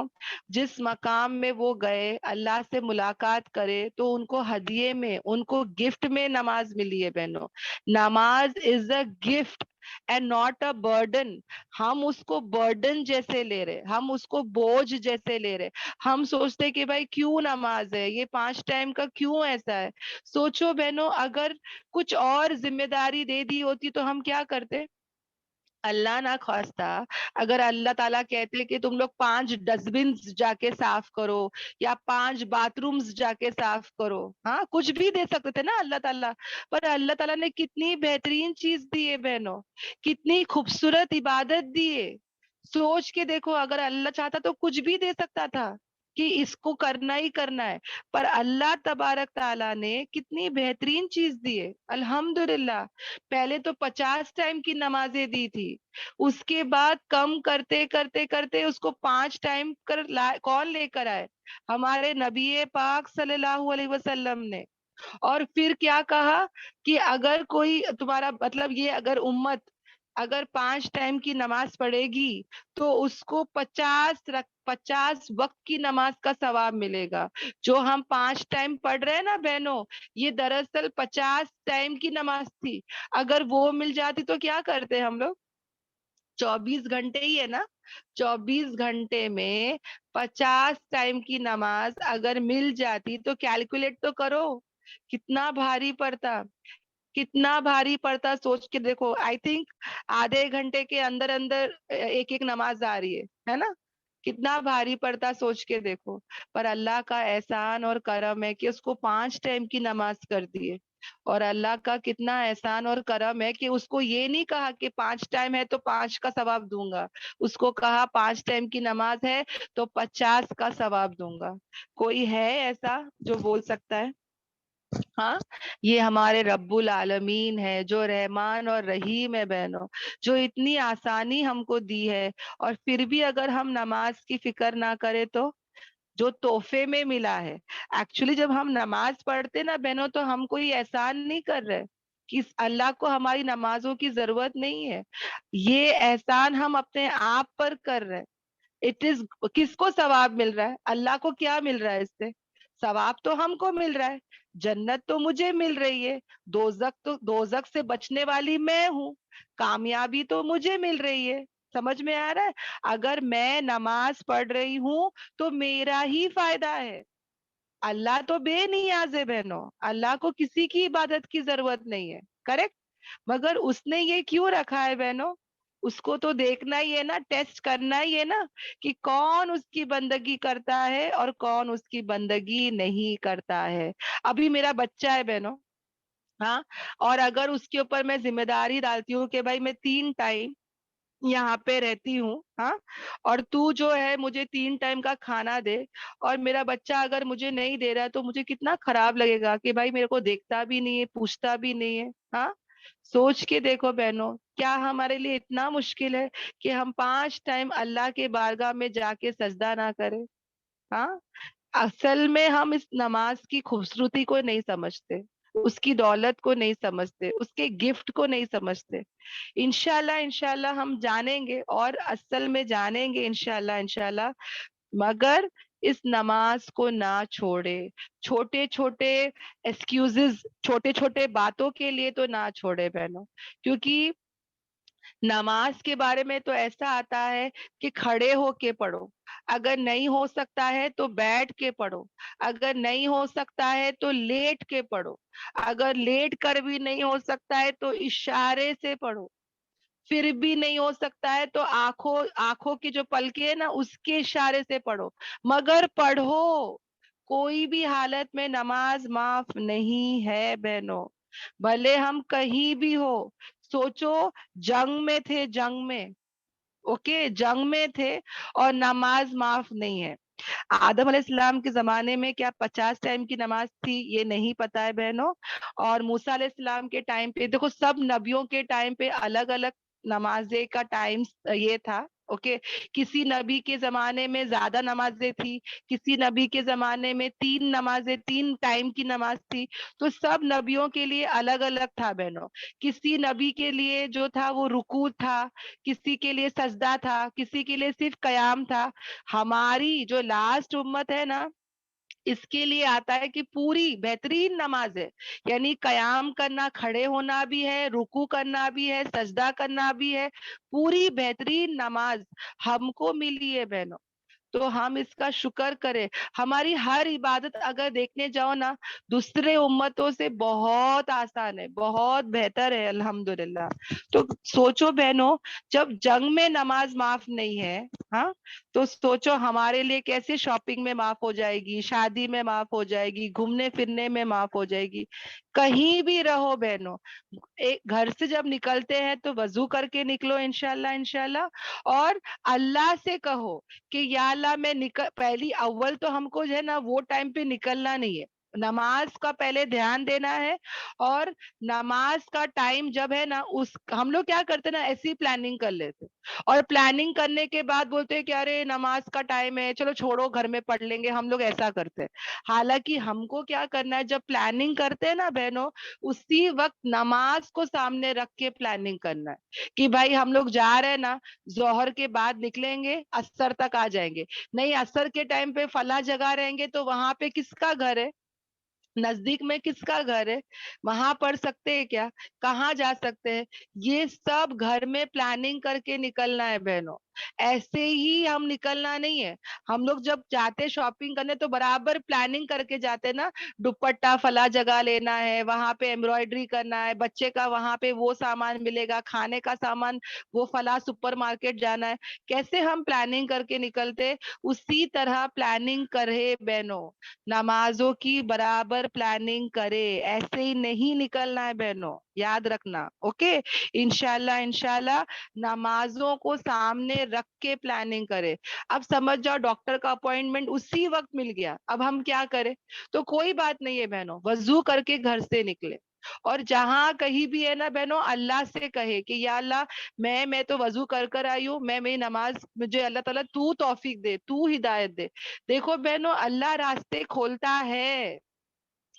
جس مقام میں وہ گئے اللہ سے ملاقات کرے تو ان کو ہدیے میں، ان کو گفٹ میں نماز ملی ہے بہنوں. نماز is a gift and not a burden. ہم اس کو برڈن جیسے لے رہے، ہم اس کو بوجھ جیسے لے رہے. ہم سوچتے کہ بھائی کیوں نماز ہے، یہ 5 ٹائم کا کیوں ایسا ہے. سوچو بہنوں اگر کچھ اور ذمہ داری دے دی ہوتی تو ہم کیا کرتے؟ اللہ نہ خواستہ اگر اللہ تعالیٰ کہتے کہ تم لوگ 5 ڈسٹبن جا کے صاف کرو یا 5 باتھ رومز جا کے صاف کرو، ہاں کچھ بھی دے سکتے تھے نا اللہ تعالیٰ. پر اللہ تعالیٰ نے کتنی بہترین چیز دی ہے بہنوں، کتنی خوبصورت عبادت دی ہے. سوچ کے دیکھو اگر اللہ چاہتا تو کچھ بھی دے سکتا تھا کہ اس کو کرنا ہی کرنا ہے. پر اللہ تبارک تعالیٰ نے کتنی بہترین چیز دی ہے الحمدللہ. پہلے تو 50 ٹائم کی نمازیں دی تھی، اس کے بعد کم کرتے کرتے کرتے اس کو 5 ٹائم کون لے کر آئے؟ ہمارے نبی پاک صلی اللہ علیہ وسلم نے. اور پھر کیا کہا کہ اگر کوئی تمہارا مطلب یہ اگر امت اگر 5 ٹائم کی نماز پڑھے گی تو اس کو 50 وقت کی نماز کا ثواب ملے گا. جو ہم 5 ٹائم پڑھ رہے ہیں نا بہنوں، یہ دراصل 50 ٹائم کی نماز تھی. اگر وہ مل جاتی تو کیا کرتے ہم لوگ؟ 24 گھنٹے ہی ہے نا، 24 گھنٹے میں 50 ٹائم کی نماز اگر مل جاتی تو کیلکولیٹ تو کرو کتنا بھاری پڑتا، کتنا بھاری پڑتا. سوچ کے دیکھو آئی تھنک آدھے گھنٹے کے اندر اندر ایک ایک نماز آ رہی ہے نا، کتنا بھاری پڑتا سوچ کے دیکھو. پر اللہ کا احسان اور کرم ہے کہ اس کو 5 ٹائم کی نماز کر دیے. اور اللہ کا کتنا احسان اور کرم ہے کہ اس کو یہ نہیں کہا کہ 5 ٹائم ہے تو 5 کا ثواب دوں گا، اس کو کہا 5 ٹائم کی نماز ہے تو 50 کا ثواب دوں گا. کوئی ہے ایسا جو بول سکتا ہے؟ ہاں یہ ہمارے رب العالمین ہے جو رحمان اور رحیم ہے بہنوں، جو اتنی آسانی ہم کو دی ہے. اور پھر بھی اگر ہم نماز کی فکر نہ کرے تو جو تحفے میں ملا ہے. ایکچولی جب ہم نماز پڑھتے نا بہنوں تو ہم کوئی احسان نہیں کر رہے کہ اللہ کو ہماری نمازوں کی ضرورت نہیں ہے، یہ احسان ہم اپنے آپ پر کر رہے. اٹ از کس کو ثواب مل رہا ہے؟ اللہ کو کیا مل رہا ہے اس سے؟ ثواب تو ہم کو مل رہا ہے، جنت تو مجھے مل رہی ہے، دوزخ سے بچنے والی میں ہوں، کامیابی تو مجھے مل رہی ہے. سمجھ میں آ رہا ہے؟ اگر میں نماز پڑھ رہی ہوں تو میرا ہی فائدہ ہے. اللہ تو بے نیاز ہے بہنوں، اللہ کو کسی کی عبادت کی ضرورت نہیں ہے، کریکٹ. مگر اس نے یہ کیوں رکھا ہے بہنوں؟ اس کو تو دیکھنا ہی ہے نا، ٹیسٹ کرنا ہی ہے نا کہ کون اس کی بندگی کرتا ہے اور کون اس کی بندگی نہیں کرتا ہے. ابھی میرا بچہ ہے بہنوں، ہاں، اور اگر اس کے اوپر میں ذمہ داری ڈالتی ہوں کہ بھائی میں 3 ٹائم यहाँ पे रहती हूँ, हाँ, और तू जो है मुझे 3 टाइम का खाना दे, और मेरा बच्चा अगर मुझे नहीं दे रहा है तो मुझे कितना खराब लगेगा कि भाई मेरे को देखता भी नहीं है, पूछता भी नहीं है। हाँ, सोच के देखो बहनों, क्या हमारे लिए इतना मुश्किल है कि हम 5 टाइम अल्लाह के बारगाह में जाके सजदा ना करें? हाँ, असल में हम इस नमाज की खूबसूरती को नहीं समझते, उसकी दौलत को नहीं समझते, उसके गिफ्ट को नहीं समझते। इंशाल्लाह इंशाल्लाह हम जानेंगे, और असल में जानेंगे इंशाल्लाह इंशाल्लाह, मगर इस नमाज को ना छोड़े। छोटे छोटे एक्सक्यूजेस, छोटे छोटे बातों के लिए तो ना छोड़े बहनों, क्योंकि नमाज के बारे में तो ऐसा आता है कि खड़े होके पढ़ो, अगर नहीं हो सकता है तो बैठ के पढ़ो, अगर नहीं हो सकता है तो लेट के पढ़ो, अगर लेट कर भी नहीं हो सकता है तो इशारे से पढ़ो, फिर भी नहीं हो सकता है तो आंखों आंखों की जो पलके है ना उसके इशारे से पढ़ो, मगर पढ़ो। कोई भी हालत में नमाज माफ नहीं है बहनों, भले हम कहीं भी हो। सोचो, जंग में थे, जंग में, ओके, जंग में थे, और नमाज माफ नहीं है। आदम अलैहिस्सलाम के जमाने में क्या 50 टाइम की नमाज थी? ये नहीं पता है बहनों। और मूसा अलैहिस्सलाम के टाइम पे देखो, सब नबियों के टाइम पे अलग अलग नमाजे का टाइम ये था, ओके। किसी नबी के जमाने में ज्यादा नमाजें थी, किसी नबी के जमाने में 3 नमाजें, 3 टाइम की नमाज थी। तो सब नबियों के लिए अलग अलग था बहनों। किसी नबी के लिए जो था वो रुकू था, किसी के लिए सजदा था, किसी के लिए सिर्फ कयाम था। हमारी जो लास्ट उम्मत है ना, इसके लिए आता है कि पूरी बेहतरीन नमाज है, यानी कयाम करना, खड़े होना भी है, रुकू करना भी है, सजदा करना भी है, पूरी बेहतरीन नमाज हमको मिली है बहनों। तो हम इसका शुक्र करें। हमारी हर इबादत अगर देखने जाओ ना, दूसरे उम्मतों से बहुत आसान है, बहुत बेहतर है, अल्हम्दुलिल्लाह। तो सोचो बहनों, जब जंग में नमाज माफ नहीं है, हाँ, तो सोचो हमारे लिए कैसे शॉपिंग में माफ हो जाएगी, शादी में माफ हो जाएगी, घूमने फिरने में माफ हो जाएगी। कहीं भी रहो बहनों, एक घर से जब निकलते हैं तो वजू करके निकलो इंशाल्लाह इंशाल्लाह, और अल्लाह से कहो कि या अल्लाह मैं निकल, पहली अव्वल तो हमको जो है ना वो टाइम पे निकलना नहीं है, नमाज का पहले ध्यान देना है। और नमाज का टाइम जब है ना, उस हम लोग क्या करते हैं ना, ऐसी प्लानिंग कर लेते हैं, और प्लानिंग करने के बाद बोलते हैं कि अरे नमाज का टाइम है, चलो छोड़ो घर में पढ़ लेंगे, हम लोग ऐसा करते हैं। हालांकि हमको क्या करना है, जब प्लानिंग करते हैं ना बहनों, उसी वक्त नमाज को सामने रख के प्लानिंग करना है कि भाई हम लोग जा रहे हैं ना, जोहर के बाद निकलेंगे, असर तक आ जाएंगे। नहीं, असर के टाइम पे फला जगह रहेंगे तो वहां पे किसका घर है, नजदीक में किसका घर है, वहां पढ़ सकते हैं क्या, कहाँ जा सकते हैं, ये सब घर में प्लानिंग करके निकलना है बहनों। ऐसे ही हम निकलना नहीं है। हम लोग जब जाते शॉपिंग करने तो बराबर प्लानिंग करके जाते ना, दुपट्टा फला जगह लेना है, वहां पे एम्ब्रॉयडरी करना है, बच्चे का वहां पे वो सामान मिलेगा, खाने का सामान वो फला सुपरमार्केट जाना है। कैसे हम प्लानिंग करके निकलते, उसी तरह प्लानिंग करे बहनों, नमाजों की बराबर प्लानिंग करे, ऐसे ही नहीं निकलना है बहनों, याद रखना, ओके। इंशाल्लाह इंशाल्लाह नमाजों को सामने रख के प्लानिंग करे। अब समझ जाओ, डॉक्टर का अपॉइंटमेंट उसी वक्त मिल गया, अब हम क्या करें? तो कोई बात नहीं है बहनों, वजू करके घर से निकले, और जहां कहीं भी है ना बहनों, अल्लाह से कहे कि या अल्लाह, मैं तो वजू कर कर आई हूँ, मैं मेरी नमाज, मुझे अल्लाह ताला तू तौफीक दे, तू हिदायत दे। देखो बहनों, अल्लाह रास्ते खोलता है।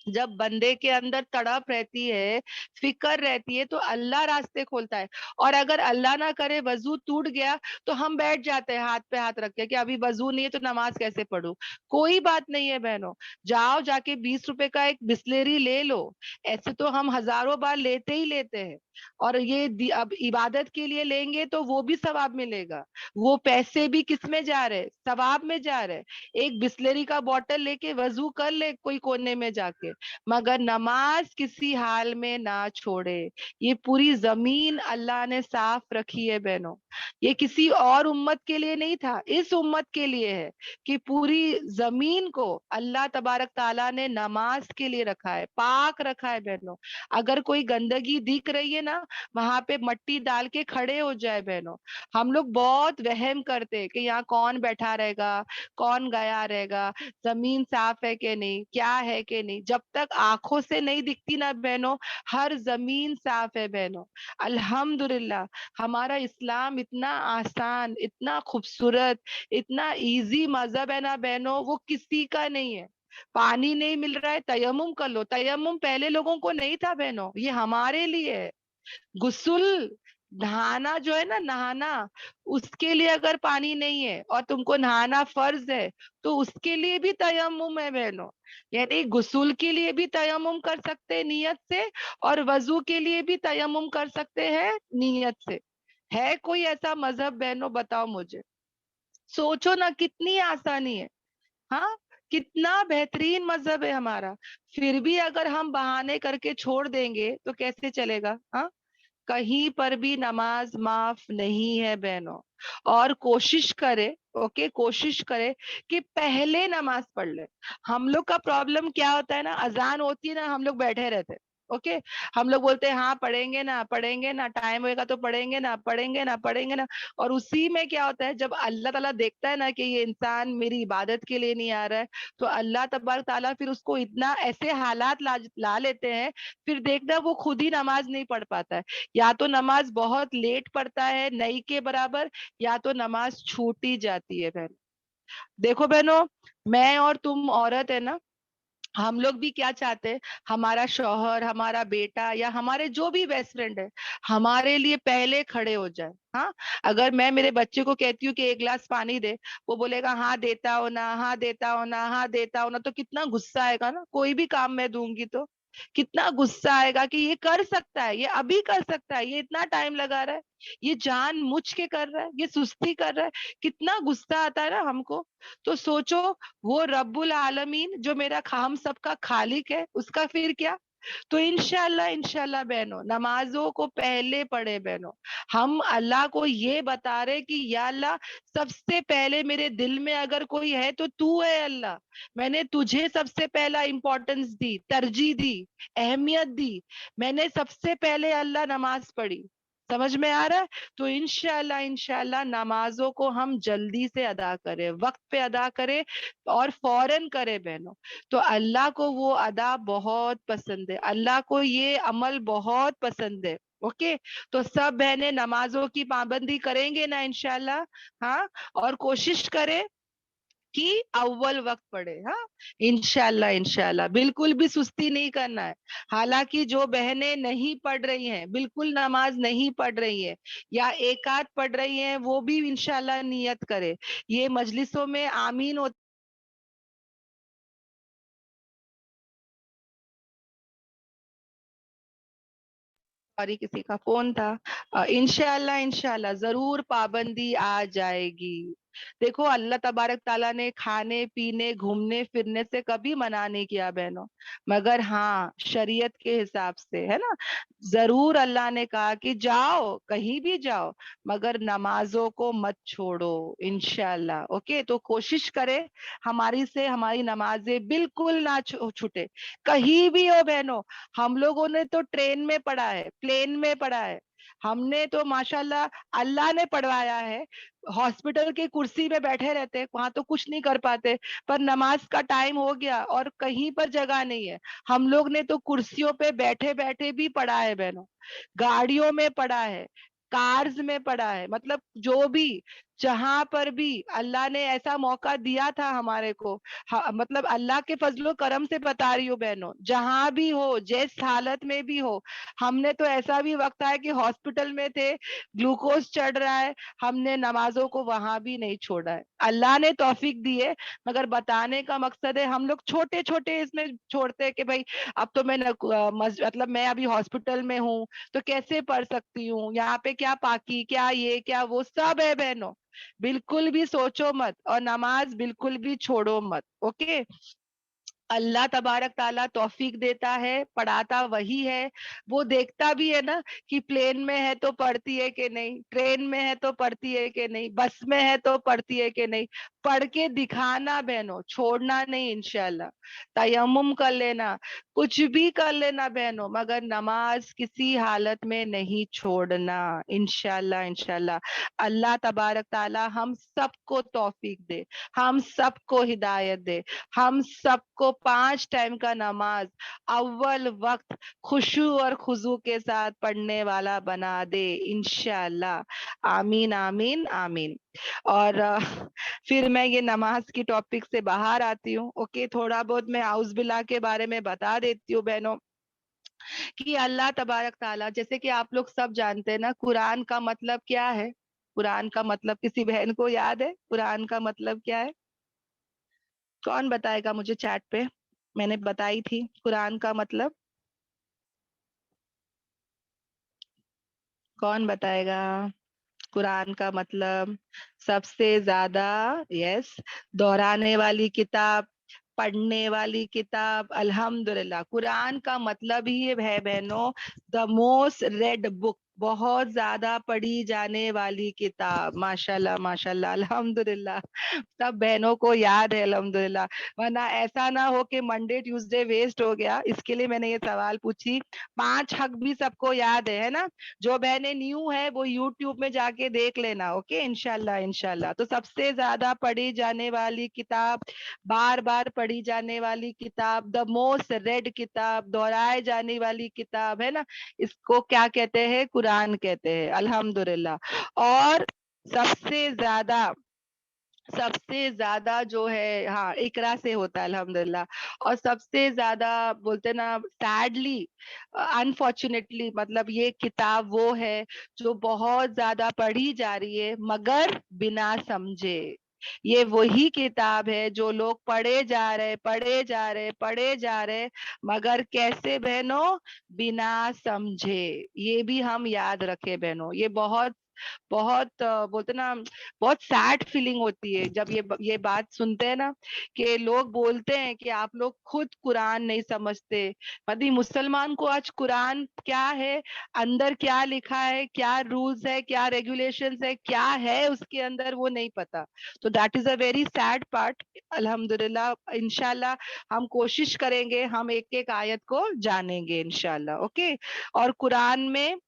जब बंदे के अंदर तड़प रहती है, फिक्र रहती है, तो अल्लाह रास्ते खोलता है। और अगर अल्लाह ना करे वजू टूट गया, तो हम बैठ जाते हैं हाथ पे हाथ रख के कि अभी वजू नहीं है तो नमाज कैसे पढ़ूं। कोई बात नहीं है बहनों, जाओ जाके 20 रुपए का एक बिस्लेरी ले लो। ऐसे तो हम हजारों बार लेते ही लेते हैं, और ये अब इबादत के लिए लेंगे तो वो भी सवाब मिलेगा। वो पैसे भी किस में जा रहे, सवाब में जा रहे। एक बिस्लेरी का बॉटल लेके वजू कर ले कोई कोने में जाके, जाएंगे, मगर नमाज किसी हाल में ना छोड़े। ये पूरी जमीन अल्लाह ने साफ रखी है बहनों, ये किसी और उम्मत के लिए नहीं था, इस उम्मत के लिए है कि पूरी जमीन को अल्लाह तबारक ताला ने नमाज के लिए रखा है, पाक रखा है बहनों। अगर कोई गंदगी दिख रही है ना, वहां पे मट्टी डाल के खड़े हो जाए बहनों। हम लोग बहुत वहम करते हैं कि यहाँ कौन बैठा रहेगा, कौन गया रहेगा, जमीन साफ है कि नहीं, क्या है कि नहीं। जब तक आंखों से नहीं दिखती ना बहनों, हर जमीन साफ है बहनों। अल्हम्दुलिल्लाह, हमारा इस्लाम इतना आसान, इतना खूबसूरत, इतना इजी मजहब है ना बहनों, वो किसी का नहीं है। पानी नहीं मिल रहा है, तयम्मुम कर लो। तयम्मुम पहले लोगों को नहीं था बहनों, ये हमारे लिए है। गुस्ल, नहाना जो है ना, नहाना, उसके लिए अगर पानी नहीं है और तुमको नहाना फर्ज है, तो उसके लिए भी तयम्मुम है बहनों। यानी गुस्ल के लिए भी तयम्मुम कर सकते हैं नियत से, और वजू के लिए भी तयम्मुम कर सकते हैं नियत से। है कोई ऐसा मजहब बहनों, बताओ मुझे। सोचो ना कितनी आसानी है। हाँ, कितना बेहतरीन मजहब है हमारा। फिर भी अगर हम बहाने करके छोड़ देंगे तो कैसे चलेगा? हाँ, कहीं पर भी नमाज माफ नहीं है बहनों। और कोशिश करे, ओके, कोशिश करे कि पहले नमाज पढ़ ले। हम लोग का प्रॉब्लम क्या होता है ना, अजान होती है ना, हम लोग बैठे रहते हैं। ओके, हम लोग बोलते हैं हाँ पढ़ेंगे ना, पढ़ेंगे ना, टाइम होएगा तो पढ़ेंगे ना, पढ़ेंगे ना, पढ़ेंगे ना। और उसी में क्या होता है, जब अल्लाह ताला देखता है ना कि ये इंसान मेरी इबादत के लिए नहीं आ रहा है, तो अल्लाह तबारक ताला फिर उसको इतना ऐसे हालात ला लेते हैं, फिर देखना वो खुद ही नमाज नहीं पढ़ पाता है। या तो नमाज बहुत लेट पढ़ता है नई के बराबर, या तो नमाज छूट ही जाती है बहन। देखो बहनों, मैं और तुम औरत है ना, हम लोग भी क्या चाहते हैं, हमारा शौहर, हमारा बेटा, या हमारे जो भी बेस्ट फ्रेंड है, हमारे लिए पहले खड़े हो जाए। हाँ, अगर मैं मेरे बच्चे को कहती हूँ कि एक गिलास पानी दे, वो बोलेगा हाँ देता हो ना, हाँ देता हो ना, हाँ देता हो ना, तो कितना गुस्सा आएगा ना। कोई भी काम मैं दूंगी तो कितना गुस्सा आएगा कि ये कर सकता है, ये अभी कर सकता है, ये इतना टाइम लगा रहा है, ये जान मुझ के कर रहा है, ये सुस्ती कर रहा है। कितना गुस्सा आता है ना हमको। तो सोचो, वो रब्बुल आलमीन जो मेरा हम सबका खालिक है, उसका फिर क्या। तो इंशाल्लाह, इंशाल्लाह बहनों, नमाजों को पहले पढ़े बहनों। हम अल्लाह को ये बता रहे कि या अल्लाह, सबसे पहले मेरे दिल में अगर कोई है तो तू है अल्लाह। मैंने तुझे सबसे पहला इंपॉर्टेंस दी, तरजीह दी, अहमियत दी। मैंने सबसे पहले अल्लाह नमाज पढ़ी। समझ में आ रहा है? तो इंशाल्लाह, इंशाल्लाह नमाजों को हम जल्दी से अदा करें, वक्त पे अदा करें, और फौरन करें बहनों। तो अल्लाह को वो अदा बहुत पसंद है, अल्लाह को ये अमल बहुत पसंद है। ओके, तो सब बहनें नमाजों की पाबंदी करेंगे ना इंशाल्लाह। हाँ, और कोशिश करें कि अव्वल वक्त पढ़े। हाँ, इंशाल्लाह, इंशाल्लाह बिल्कुल भी सुस्ती नहीं करना है। हालांकि जो बहनें नहीं पढ़ रही हैं, बिल्कुल नमाज नहीं पढ़ रही है, या एक आध पढ़ रही हैं, वो भी इंशाल्लाह नियत करे। ये मजलिसों में आमीन सॉरी, किसी का फोन था। इंशाल्लाह, इंशाल्लाह जरूर पाबंदी आ जाएगी। देखो, अल्लाह तबारक ताला ने खाने पीने घूमने फिरने से कभी मना नहीं किया बहनों, मगर हाँ शरीयत के हिसाब से है ना। जरूर अल्लाह ने कहा कि जाओ, कहीं भी जाओ, मगर नमाजों को मत छोड़ो। इंशाल्लाह, ओके, तो कोशिश करे हमारी से हमारी नमाजें बिल्कुल ना छूटे, कहीं भी हो बहनों। हम लोगों ने तो ट्रेन में पढ़ा है, प्लेन में पढ़ा है, हमने तो माशाल्लाह अल्लाह ने पढ़वाया है। हॉस्पिटल की कुर्सी में बैठे रहते, वहां तो कुछ नहीं कर पाते, पर नमाज का टाइम हो गया और कहीं पर जगह नहीं है। हम लोग ने तो कुर्सियों पे बैठे बैठे भी पढ़ा है बहनों, गाड़ियों में पढ़ा है, कार्स में पढ़ा है, मतलब जो भी, जहां पर भी अल्लाह ने ऐसा मौका दिया था हमारे को। मतलब अल्लाह के फजलो करम से बता रही हूँ बहनों, जहां भी हो, जिस हालत में भी हो। हमने तो ऐसा भी वक्त आया कि हॉस्पिटल में थे, ग्लूकोज चढ़ रहा है, हमने नमाजों को वहां भी नहीं छोड़ा है। अल्लाह ने तौफीक दी है, मगर बताने का मकसद है, हम लोग छोटे छोटे इसमें छोड़ते हैं कि भाई अब तो मैं मतलब मैं अभी हॉस्पिटल में हूँ, तो कैसे पढ़ सकती हूँ, यहाँ पे क्या पाकी, क्या ये क्या वो सब है बहनों। बिल्कुल भी सोचो मत, और नमाज बिल्कुल भी छोड़ो मत। ओके, اللہ तबारक ताला तौफीक देता है, पढ़ाता वही है, वो देखता भी है ना कि प्लेन में है तो पढ़ती है कि नहीं, ट्रेन में है तो पढ़ती है कि नहीं, बस में है तो पढ़ती है कि नहीं। पढ़ के दिखाना बहनों, छोड़ना नहीं इंशाल्लाह। तयम्मुम कर लेना, कुछ भी कर लेना बहनों, मगर नमाज किसी हालत में नहीं छोड़ना इंशाल्लाह इंशाल्लाह। अल्लाह तबारक ताला हम सबको तौफीक दे, हम सबको हिदायत दे, हम सबको 5 टाइम का नमाज अव्वल वक्त खुशू और खुजू के साथ पढ़ने वाला बना दे इंशाल्लाह। आमीन आमीन आमीन। और फिर मैं ये नमाज की टॉपिक से बाहर आती हूँ। ओके, थोड़ा बहुत मैं आउज़ बिल्लाह के बारे में बता देती हूँ बहनों, कि अल्लाह तबारक ताला, जैसे कि आप लोग सब जानते हैं ना, कुरान का मतलब क्या है? कुरान का मतलब किसी बहन को याद है? कुरान का मतलब क्या है? कौन बताएगा मुझे चैट पे? मैंने बताई थी कुरान का मतलब। कौन बताएगा कुरान का मतलब? सबसे ज्यादा, यस, दोहराने वाली किताब, पढ़ने वाली किताब। अल्हम्दुलिल्लाह, कुरान का मतलब ही है बहनों, द मोस्ट रेड बुक, बहुत ज्यादा पढ़ी जाने वाली किताब। माशाल्लाह माशाल्लाह, अल्हम्दुलिल्लाह, सब बहनों को याद है अल्हम्दुलिल्लाह। वरना ऐसा ना हो कि मंडे ट्यूसडे वेस्ट हो गया, इसके लिए मैंने ये सवाल पूछी। 5 हक भी सबको याद है ना? जो बहनें न्यू है वो यूट्यूब में जाके देख लेना। ओके, इंशाल्लाह इंशाल्लाह। तो सबसे ज्यादा पढ़ी जाने वाली किताब, बार बार पढ़ी जाने वाली किताब, द मोस्ट रेड किताब, दोहराए जाने वाली किताब है ना, इसको क्या कहते हैं? कुरान कहते हैं अल्हम्दुलिल्लाह। और सबसे ज्यादा, सबसे ज्यादा जो है, हाँ, इकरा से होता है अल्हम्दुलिल्लाह। और सबसे ज्यादा बोलते ना, सैडली, अनफॉर्चुनेटली, मतलब ये किताब वो है जो बहुत ज्यादा पढ़ी जा रही है मगर बिना समझे। ये वही किताब है जो लोग पढ़े जा रहे, पढ़े जा रहे, पढ़े जा रहे, मगर कैसे बहनों? बिना समझे। ये भी हम याद रखे बहनों। ये बहुत बहुत बोलते ना, बहुत सैड फीलिंग होती है जब ये बात सुनते हैं ना, कि लोग बोलते हैं कि आप लोग खुद कुरान नहीं समझते। मतलब मुसलमान को आज कुरान क्या है, अंदर क्या लिखा है, क्या रूल्स है, क्या रेगुलेशंस है, क्या है उसके अंदर, वो नहीं पता। तो that is a very sad part. अल्हम्दुलिल्लाह इंशाल्लाह हम कोशिश करेंगे, हम एक एक आयत को जानेंगे इंशाल्लाह। ओके। और कुरान में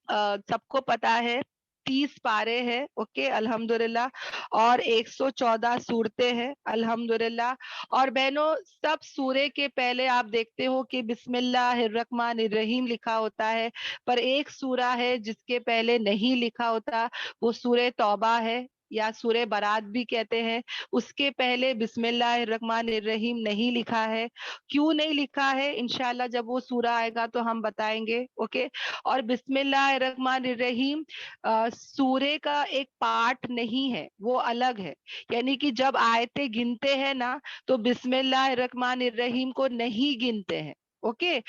सबको पता है 30 पारे हैं। ओके, अल्हम्दुलिल्लाह। और 114 सूरतें हैं अल्हम्दुलिल्लाह। और बहनों, सब सूरे के पहले आप देखते हो कि बिस्मिल्लाहिर्रहमानिर्रहीम लिखा होता है, पर एक सूरा है जिसके पहले नहीं लिखा होता, वो सूरे तौबा है, या सूरे बारात भी कहते हैं। उसके पहले बिस्मिल्लाहिर्रहमानिर्रहीम नहीं लिखा है। क्यों नहीं लिखा है? इंशाल्लाह जब वो सूरा आएगा तो हम बताएंगे। ओके। और बिस्मिल्लाहिर्रहमानिर्रहीम सूरे का एक पार्ट नहीं है, वो अलग है। यानी कि जब आयतें गिनते हैं ना, तो बिस्मिल्लाहिर्रहमानिर्रहीम को नहीं गिनते हैं। ओके।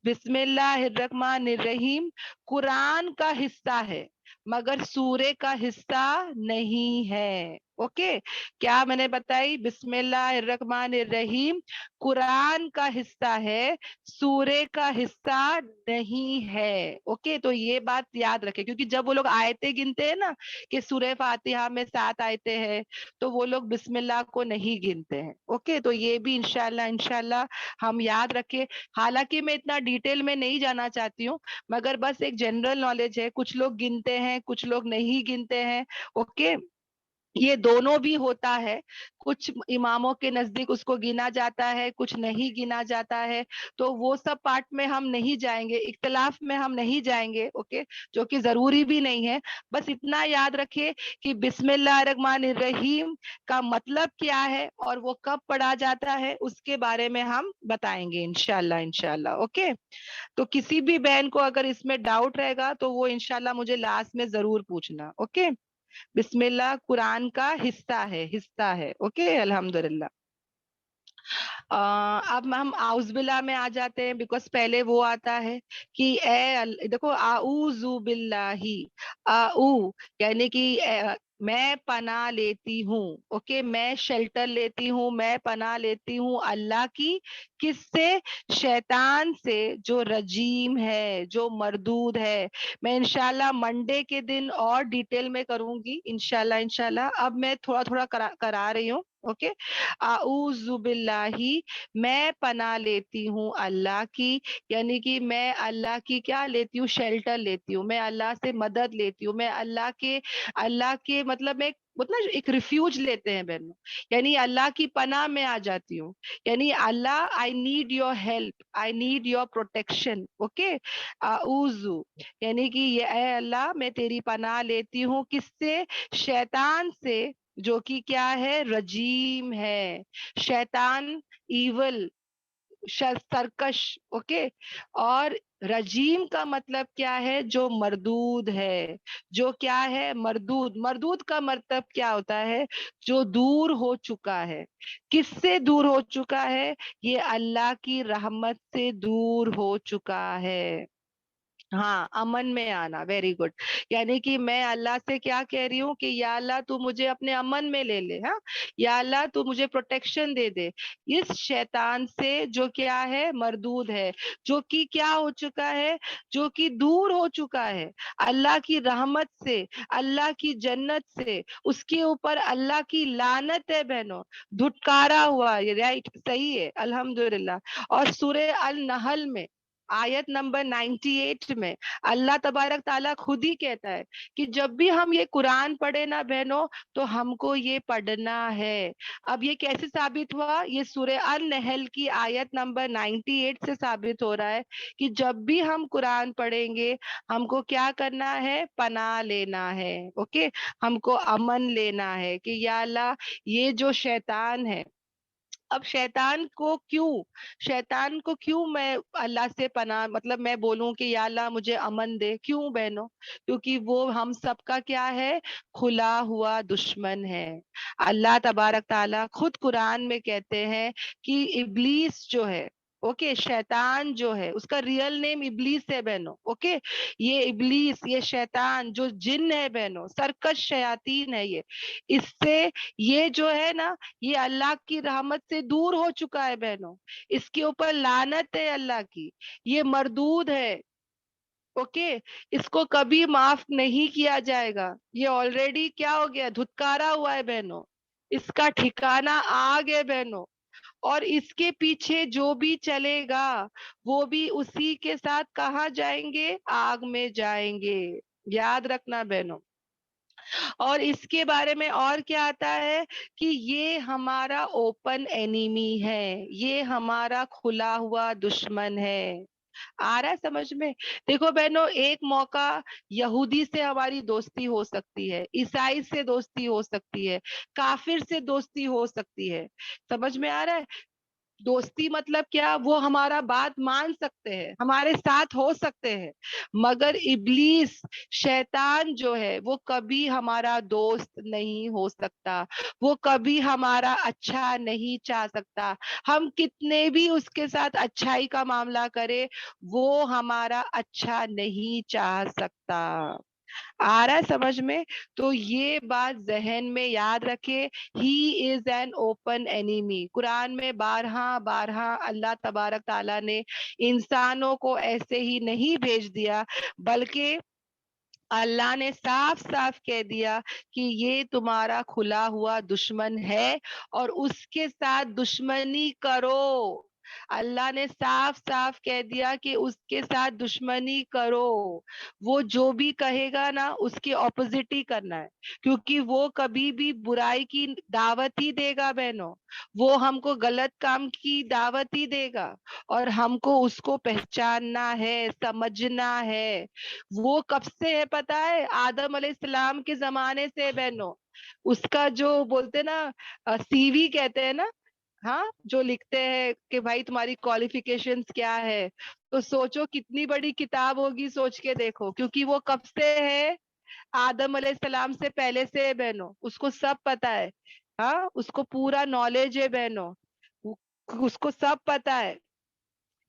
बिस्मिल्लाहिर्रहमानिर्रहीम कुरान का हिस्सा है, मगर सूरे का हिस्सा नहीं है। ओके। क्या मैंने बताई? बिस्मिल्लाहिर्रहमानिर्रहीम कुरान का हिस्सा है, सूरे का हिस्सा नहीं है। ओके, तो ये बात याद रखें, क्योंकि जब वो लोग आयतें गिनते हैं ना, कि सूरे फातिहा में 7 आयतें हैं, तो वो लोग बिस्मिल्लाह को नहीं गिनते हैं। ओके, तो ये भी इंशाल्लाह इंशाल्लाह हम याद रखें। हालांकि मैं इतना डिटेल में नहीं जाना चाहती हूँ, मगर बस एक जनरल नॉलेज है, कुछ लोग गिनते हैं, कुछ लोग नहीं गिनते हैं। ओके, ये दोनों भी होता है। कुछ इमामों के नजदीक उसको गिना जाता है, कुछ नहीं गिना जाता है। तो वो सब पार्ट में हम नहीं जाएंगे, इख्तिलाफ में हम नहीं जाएंगे। ओके, जो कि जरूरी भी नहीं है। बस इतना याद रखिए कि बिस्मिल्लाहिर्रहमानिर्रहीम का मतलब क्या है और वो कब पढ़ा जाता है, उसके बारे में हम बताएंगे इंशाल्लाह इंशाल्लाह। ओके, तो किसी भी बहन को अगर इसमें डाउट रहेगा तो वो इंशाल्लाह मुझे लास्ट में जरूर पूछना। ओके। बिस्मिल्लाह कुरान का हिस्सा है। ओके, अल्हम्दुलिल्लाह। अब हम आउज़बिल्लाह में आ जाते हैं, बिकॉज पहले वो आता है कि देखो, आऊज़ु बिल्लाही, आऊ यानी कि मैं पनाह लेती हूँ, ओके, मैं शेल्टर लेती हूँ, मैं पनाह लेती हूँ अल्लाह की, किससे? शैतान से, जो रजीम है, जो मरदूद है। मैं इंशाल्लाह मंडे के दिन और डिटेल में करूंगी, इंशाल्लाह इंशाल्लाह। अब मैं थोड़ा थोड़ा करा रही हूँ, ओके। आऊज़ु बिल्लाही, मैं पनाह लेती हूँ अल्लाह की, यानी कि मैं अल्लाह की क्या लेती हूँ? शेल्टर लेती हूँ, मैं अल्लाह से मदद लेती हूँ, मैं अल्लाह के मतलब मैं मतलब एक रिफ्यूज लेते हैं बहनों, यानी अल्लाह की पनाह में आ जाती हूँ, यानी Allah, I need your help, I need your protection, okay. आऊज़ु, यानी कि ये ऐ अल्लाह, मैं तेरी पनाह लेती हूँ, किससे? शैतान से, जो कि क्या है? रजीम है। शैतान, ईवल, सरकश, ओके। और रजीम का मतलब क्या है? जो मरदूद है, जो क्या है? मरदूद। मरदूद का मतलब क्या होता है? जो दूर हो चुका है। किससे दूर हो चुका है? ये अल्लाह की रहमत से दूर हो चुका है। हाँ, अमन में आना, वेरी गुड। यानी कि मैं अल्लाह से क्या कह रही हूँ कि या अल्लाह तू मुझे अपने अमन में ले ले, हाँ, या अल्लाह तू मुझे प्रोटेक्शन दे दे इस शैतान से, जो क्या है? मरदूद है, जो कि क्या हो चुका है? जो कि दूर हो चुका है अल्लाह की रहमत से, अल्लाह की जन्नत से। उसके ऊपर अल्लाह की लानत है बहनों, धुटकारा हुआ, ये राइट, सही है, अल्हम्दुलिल्लाह। और सूरे अल नहल में आयत नंबर 98 में अल्लाह तबारक ताला खुद ही कहता है कि जब भी हम ये कुरान पढ़े ना बहनों, तो हमको ये पढ़ना है। अब ये कैसे साबित हुआ? ये सूरे अल नहल की आयत नंबर 98 से साबित हो रहा है कि जब भी हम कुरान पढ़ेंगे, हमको क्या करना है? पनाह लेना है, ओके। हमको अमन लेना है कि या अल्लाह, ये जो शैतान है, अब शैतान को क्यों मैं अल्लाह से पनाह, मतलब मैं बोलूं कि या अल्लाह मुझे अमन दे, क्यों बहनों? क्योंकि वो हम सबका क्या है? खुला हुआ दुश्मन है। अल्लाह तबारक ताला खुद कुरान में कहते हैं कि इब्लीस जो है, ओके, शैतान जो है, उसका रियल नेम इब्लीस है बहनों, ओके। ये इब्लीस, ये शैतान जो जिन है बहनों, सरकश शयातीन है ये, इससे, ये जो है ना, ये अल्लाह की रहमत से दूर हो चुका है बहनों। इसके ऊपर लानत है अल्लाह की, ये मरदूद है, ओके। इसको कभी माफ नहीं किया जाएगा, ये ऑलरेडी क्या हो गया? धुतकारा हुआ है बहनों, इसका ठिकाना आग है बहनों। और इसके पीछे जो भी चलेगा, वो भी उसी के साथ कहाँ जाएंगे? आग में जाएंगे, याद रखना बहनों। और इसके बारे में और क्या आता है कि ये हमारा ओपन एनिमी है, ये हमारा खुला हुआ दुश्मन है। आ रहा है समझ में? देखो बहनों, एक मौका यहूदी से हमारी दोस्ती हो सकती है, ईसाई से दोस्ती हो सकती है, काफिर से दोस्ती हो सकती है। समझ में आ रहा है? दोस्ती मतलब क्या? वो हमारा बात मान सकते हैं, हमारे साथ हो सकते हैं, मगर इब्लीस, शैतान जो है, वो कभी हमारा दोस्त नहीं हो सकता, वो कभी हमारा अच्छा नहीं चाह सकता। हम कितने भी उसके साथ अच्छाई का मामला करें, वो हमारा अच्छा नहीं चाह सकता। आ रहा है समझ में? तो ये बात जहन में याद रखे, he is an open enemy. Quran में बारहा बारहा अल्लाह तबारक ताला ने इंसानों को ऐसे ही नहीं भेज दिया, बल्कि अल्लाह ने साफ साफ कह दिया कि ये तुम्हारा खुला हुआ दुश्मन है, और उसके साथ दुश्मनी करो। अल्लाह ने साफ साफ कह दिया कि उसके साथ दुश्मनी करो। वो जो भी कहेगा ना, उसके ऑपोजिट ही करना है, क्योंकि वो कभी भी बुराई की दावत ही देगा बहनों, वो हमको गलत काम की दावत ही देगा, और हमको उसको पहचानना है, समझना है। वो कब से है पता है? आदम अलैहिस्सलाम के जमाने से है बहनों। उसका जो बोलते ना, सीवी कहते हैं ना, हाँ, जो लिखते हैं कि भाई तुम्हारी क्वालिफिकेशंस क्या है, तो सोचो कितनी बड़ी किताब होगी, सोच के देखो, क्योंकि वो कब से है? आदम अलैहिस्सलाम से पहले से है बहनों, उसको सब पता है। हाँ, उसको पूरा नॉलेज है बहनों, उसको सब पता है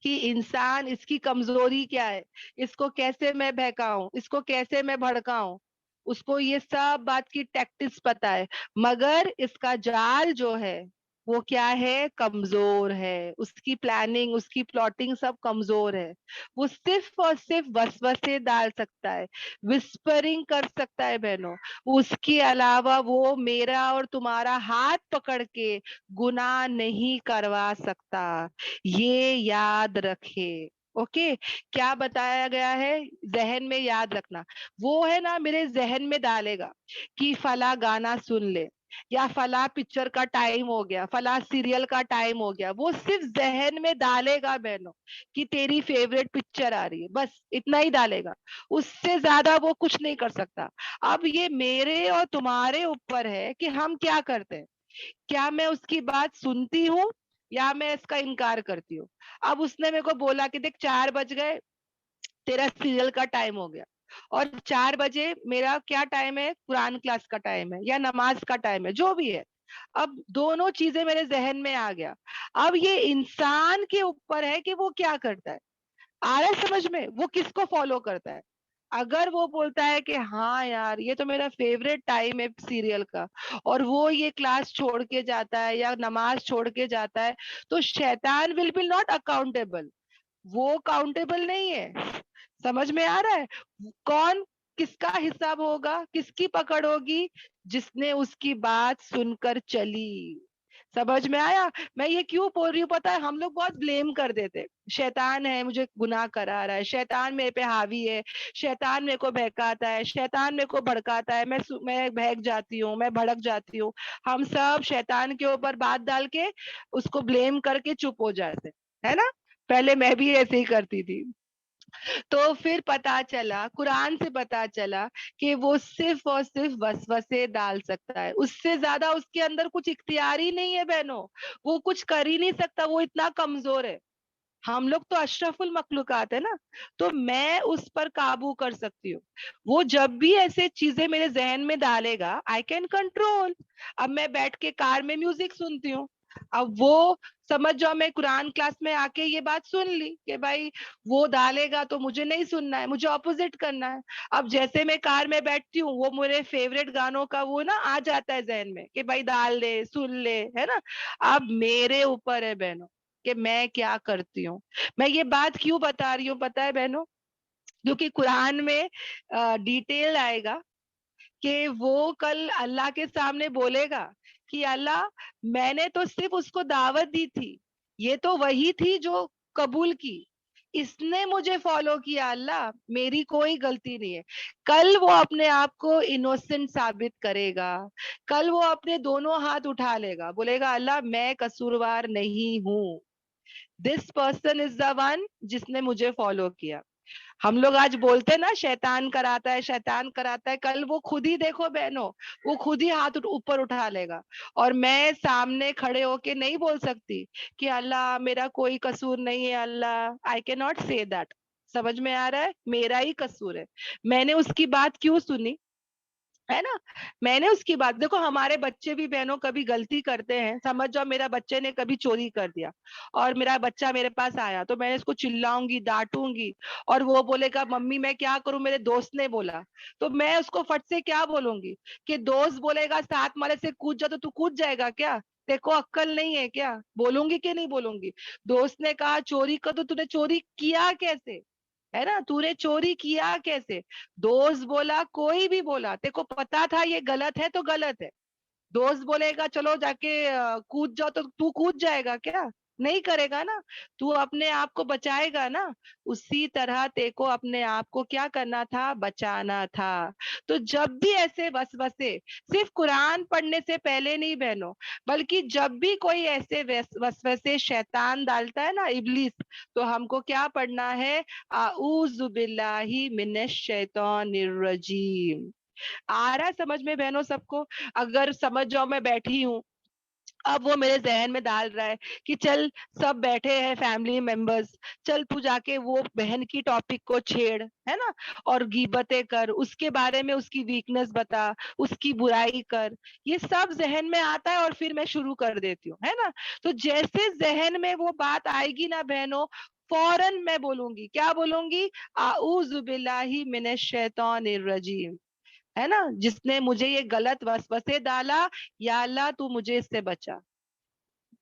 कि इंसान, इसकी कमजोरी क्या है, इसको कैसे मैं बहकाऊं, इसको कैसे मैं भड़काऊं। اس کو یہ سب بات کی ٹیکٹکس پتا ہے، مگر اس کا جال جو ہے وہ کیا ہے؟ کمزور ہے. اس کی پلاننگ، اس کی پلاٹنگ سب کمزور ہے. وہ صرف اور صرف وسوسے ڈال سکتا ہے، وسپرنگ کر سکتا ہے بہنوں. اس کے علاوہ وہ میرا اور تمہارا ہاتھ پکڑ کے گناہ نہیں کروا سکتا. یہ یاد رکھے. اوکے، کیا بتایا گیا ہے؟ ذہن میں یاد رکھنا. وہ ہے نا میرے ذہن میں ڈالے گا کہ فلاں گانا سن لے، یا فلاں پکچر کا ٹائم ہو گیا، فلاں سیریل کا ٹائم ہو گیا. وہ صرف ذہن میں ڈالے گا بہنوں کہ تیری فیوریٹ پکچر آ رہی ہے، بس اتنا ہی ڈالے گا. اس سے زیادہ وہ کچھ نہیں کر سکتا. اب یہ میرے اور تمہارے اوپر ہے کہ ہم کیا کرتے ہیں. کیا میں اس کی بات سنتی ہوں یا میں اس کا انکار کرتی ہوں؟ اب اس نے میرے کو بولا کہ دیکھ 4 بج گئے، تیرا سیریل کا ٹائم ہو گیا، اور 4 بجے میرا کیا ٹائم ہے؟ قرآن کلاس کا ٹائم ہے یا نماز کا ٹائم ہے، جو بھی ہے. اب دونوں چیزیں میرے ذہن میں آ گیا. اب یہ انسان کے اوپر ہے کہ وہ کیا کرتا ہے. آ رہا ہے سمجھ میں؟ وہ کس کو فالو کرتا ہے. اگر وہ بولتا ہے کہ ہاں یار یہ تو میرا فیوریٹ ٹائم ہے سیریل کا، اور وہ یہ کلاس چھوڑ کے جاتا ہے یا نماز چھوڑ کے جاتا ہے، تو شیطان ول بی ناٹ اکاؤنٹیبل. وہ اکاؤنٹیبل نہیں ہے. سمجھ میں آ رہا ہے؟ کون کس کا حساب ہوگا، کس کی پکڑ ہوگی؟ جس نے اس کی بات سن کر چلی. سمجھ میں آیا؟ میں یہ کیوں بول رہی ہوں پتا ہے؟ ہم لوگ بہت بلیم کر دیتے، شیطان ہے مجھے گناہ کرا رہا ہے، شیطان میرے پہ حاوی ہے، شیطان میرے کو بہکاتا ہے، شیطان میرے کو بھڑکاتا ہے، میں بہک جاتی ہوں، میں بھڑک جاتی ہوں. ہم سب شیطان کے اوپر بات ڈال کے اس کو بلیم کر کے چپ ہو جاتے، ہے نا؟ پہلے میں بھی ایسے ہی کرتی تھی. تو پھر پتا چلا، قرآن سے پتا چلا کہ وہ صرف اور صرف وسوسے ڈال سکتا ہے. اس سے زیادہ اس کے اندر کچھ اختیار ہی نہیں ہے بہنوں. وہ کچھ کر ہی نہیں سکتا، وہ اتنا کمزور ہے. ہم لوگ تو اشرف المخلوقات ہے نا، تو میں اس پر قابو کر سکتی ہوں. وہ جب بھی ایسے چیزیں میرے ذہن میں ڈالے گا، آئی کین کنٹرول. اب میں بیٹھ کے کار میں میوزک سنتی ہوں، اب وہ سمجھ جاؤ میں قرآن کلاس میں آ کے یہ بات سن لی کہ بھائی وہ ڈالے گا تو مجھے نہیں سننا ہے، مجھے اپوزٹ کرنا ہے. اب جیسے میں کار میں بیٹھتی ہوں، وہ میرے فیوریٹ گانوں کا وہ نا آ جاتا ہے ذہن میں کہ بھائی ڈال لے، سن لے، ہے نا؟ اب میرے اوپر ہے بہنوں کہ میں کیا کرتی ہوں. میں یہ بات کیوں بتا رہی ہوں پتا ہے بہنوں؟ کیونکہ قرآن میں ڈیٹیل آئے گا کہ وہ کل اللہ کے سامنے بولے گا کہ اللہ، میں نے تو صرف اس کو دعوت دی تھی، یہ تو وہی تھی جو قبول کی، اس نے مجھے فالو کیا، اللہ میری کوئی غلطی نہیں ہے. کل وہ اپنے آپ کو انوسنٹ ثابت کرے گا. کل وہ اپنے دونوں ہاتھ اٹھا لے گا، بولے گا اللہ میں قصوروار نہیں ہوں، this person is the one جس نے مجھے فالو کیا. ہم لوگ آج بولتے نا شیطان کراتا ہے، شیطان کراتا ہے، کل وہ خود ہی دیکھو بہنوں، وہ خود ہی ہاتھ اوپر اٹھا لے گا. اور میں سامنے کھڑے ہو کے نہیں بول سکتی کہ اللہ میرا کوئی قصور نہیں ہے، اللہ آئی کی ناٹ سے دیٹ. سمجھ میں آ رہا ہے؟ میرا ہی قصور ہے. میں نے اس کی بات کیوں سنی، ہے نا؟ میں نے اس کی بات، دیکھو ہمارے بچے بھی بہنوں کبھی غلطی کرتے ہیں. سمجھ جاؤ میرا بچے نے کبھی چوری کر دیا اور میرا بچہ میرے پاس آیا، تو میں اس کو چلاؤں گی، ڈانٹوں گی، اور وہ بولے گا ممی میں کیا کروں، میرے دوست نے بولا. تو میں اس کو فٹ سے کیا بولوں گی کہ دوست بولے گا 7 مالے سے کود جا، تو تو کود جائے گا کیا؟ دیکھو عقل نہیں ہے کیا؟ بولوں گی کہ نہیں بولوں گی؟ دوست نے کہا چوری کر، تو نے چوری کیا کیسے، ہے نا؟ تو نے چوری کیا کیسے؟ دوست بولا، کوئی بھی بولا، تیرے کو پتا تھا یہ غلط ہے تو غلط ہے. دوست بولے گا چلو جا کے کود جاؤ، تو کود جائے گا کیا؟ نہیں کرے گا نا. تو اپنے آپ کو بچائے گا نا. اسی طرح تے کو اپنے آپ کو کیا کرنا تھا؟ بچانا تھا. تو جب بھی ایسے وسوسے، صرف قرآن پڑھنے سے پہلے نہیں بہنوں، بلکہ جب بھی کوئی ایسے وسوسے شیطان ڈالتا ہے نا، ابلیس، تو ہم کو کیا پڑھنا ہے؟ اعوذ باللہ من الشیطان الرجیم. آ رہا ہے سمجھ میں بہنوں سب کو؟ اگر سمجھ جاؤ میں بیٹھی ہوں، اب وہ میرے ذہن میں ڈال رہا ہے کہ چل سب بیٹھے ہیں فیملی ممبرز، چل تو جا کے وہ بہن کی ٹاپک کو چھیڑ، ہے نا، اور غیبتیں کر، اس کے بارے میں اس کی ویکنس بتا، اس کی برائی کر. یہ سب ذہن میں آتا ہے اور پھر میں شروع کر دیتی ہوں، ہے نا؟ تو جیسے ذہن میں وہ بات آئے گی نا بہنوں، فوراً میں بولوں گی، کیا بولوں گی؟ اعوذ باللہ من الشیطان الرجیم. है ना, जिसने मुझे ये गलत वसवसे डाला, या अल्लाह तू मुझे इससे बचा,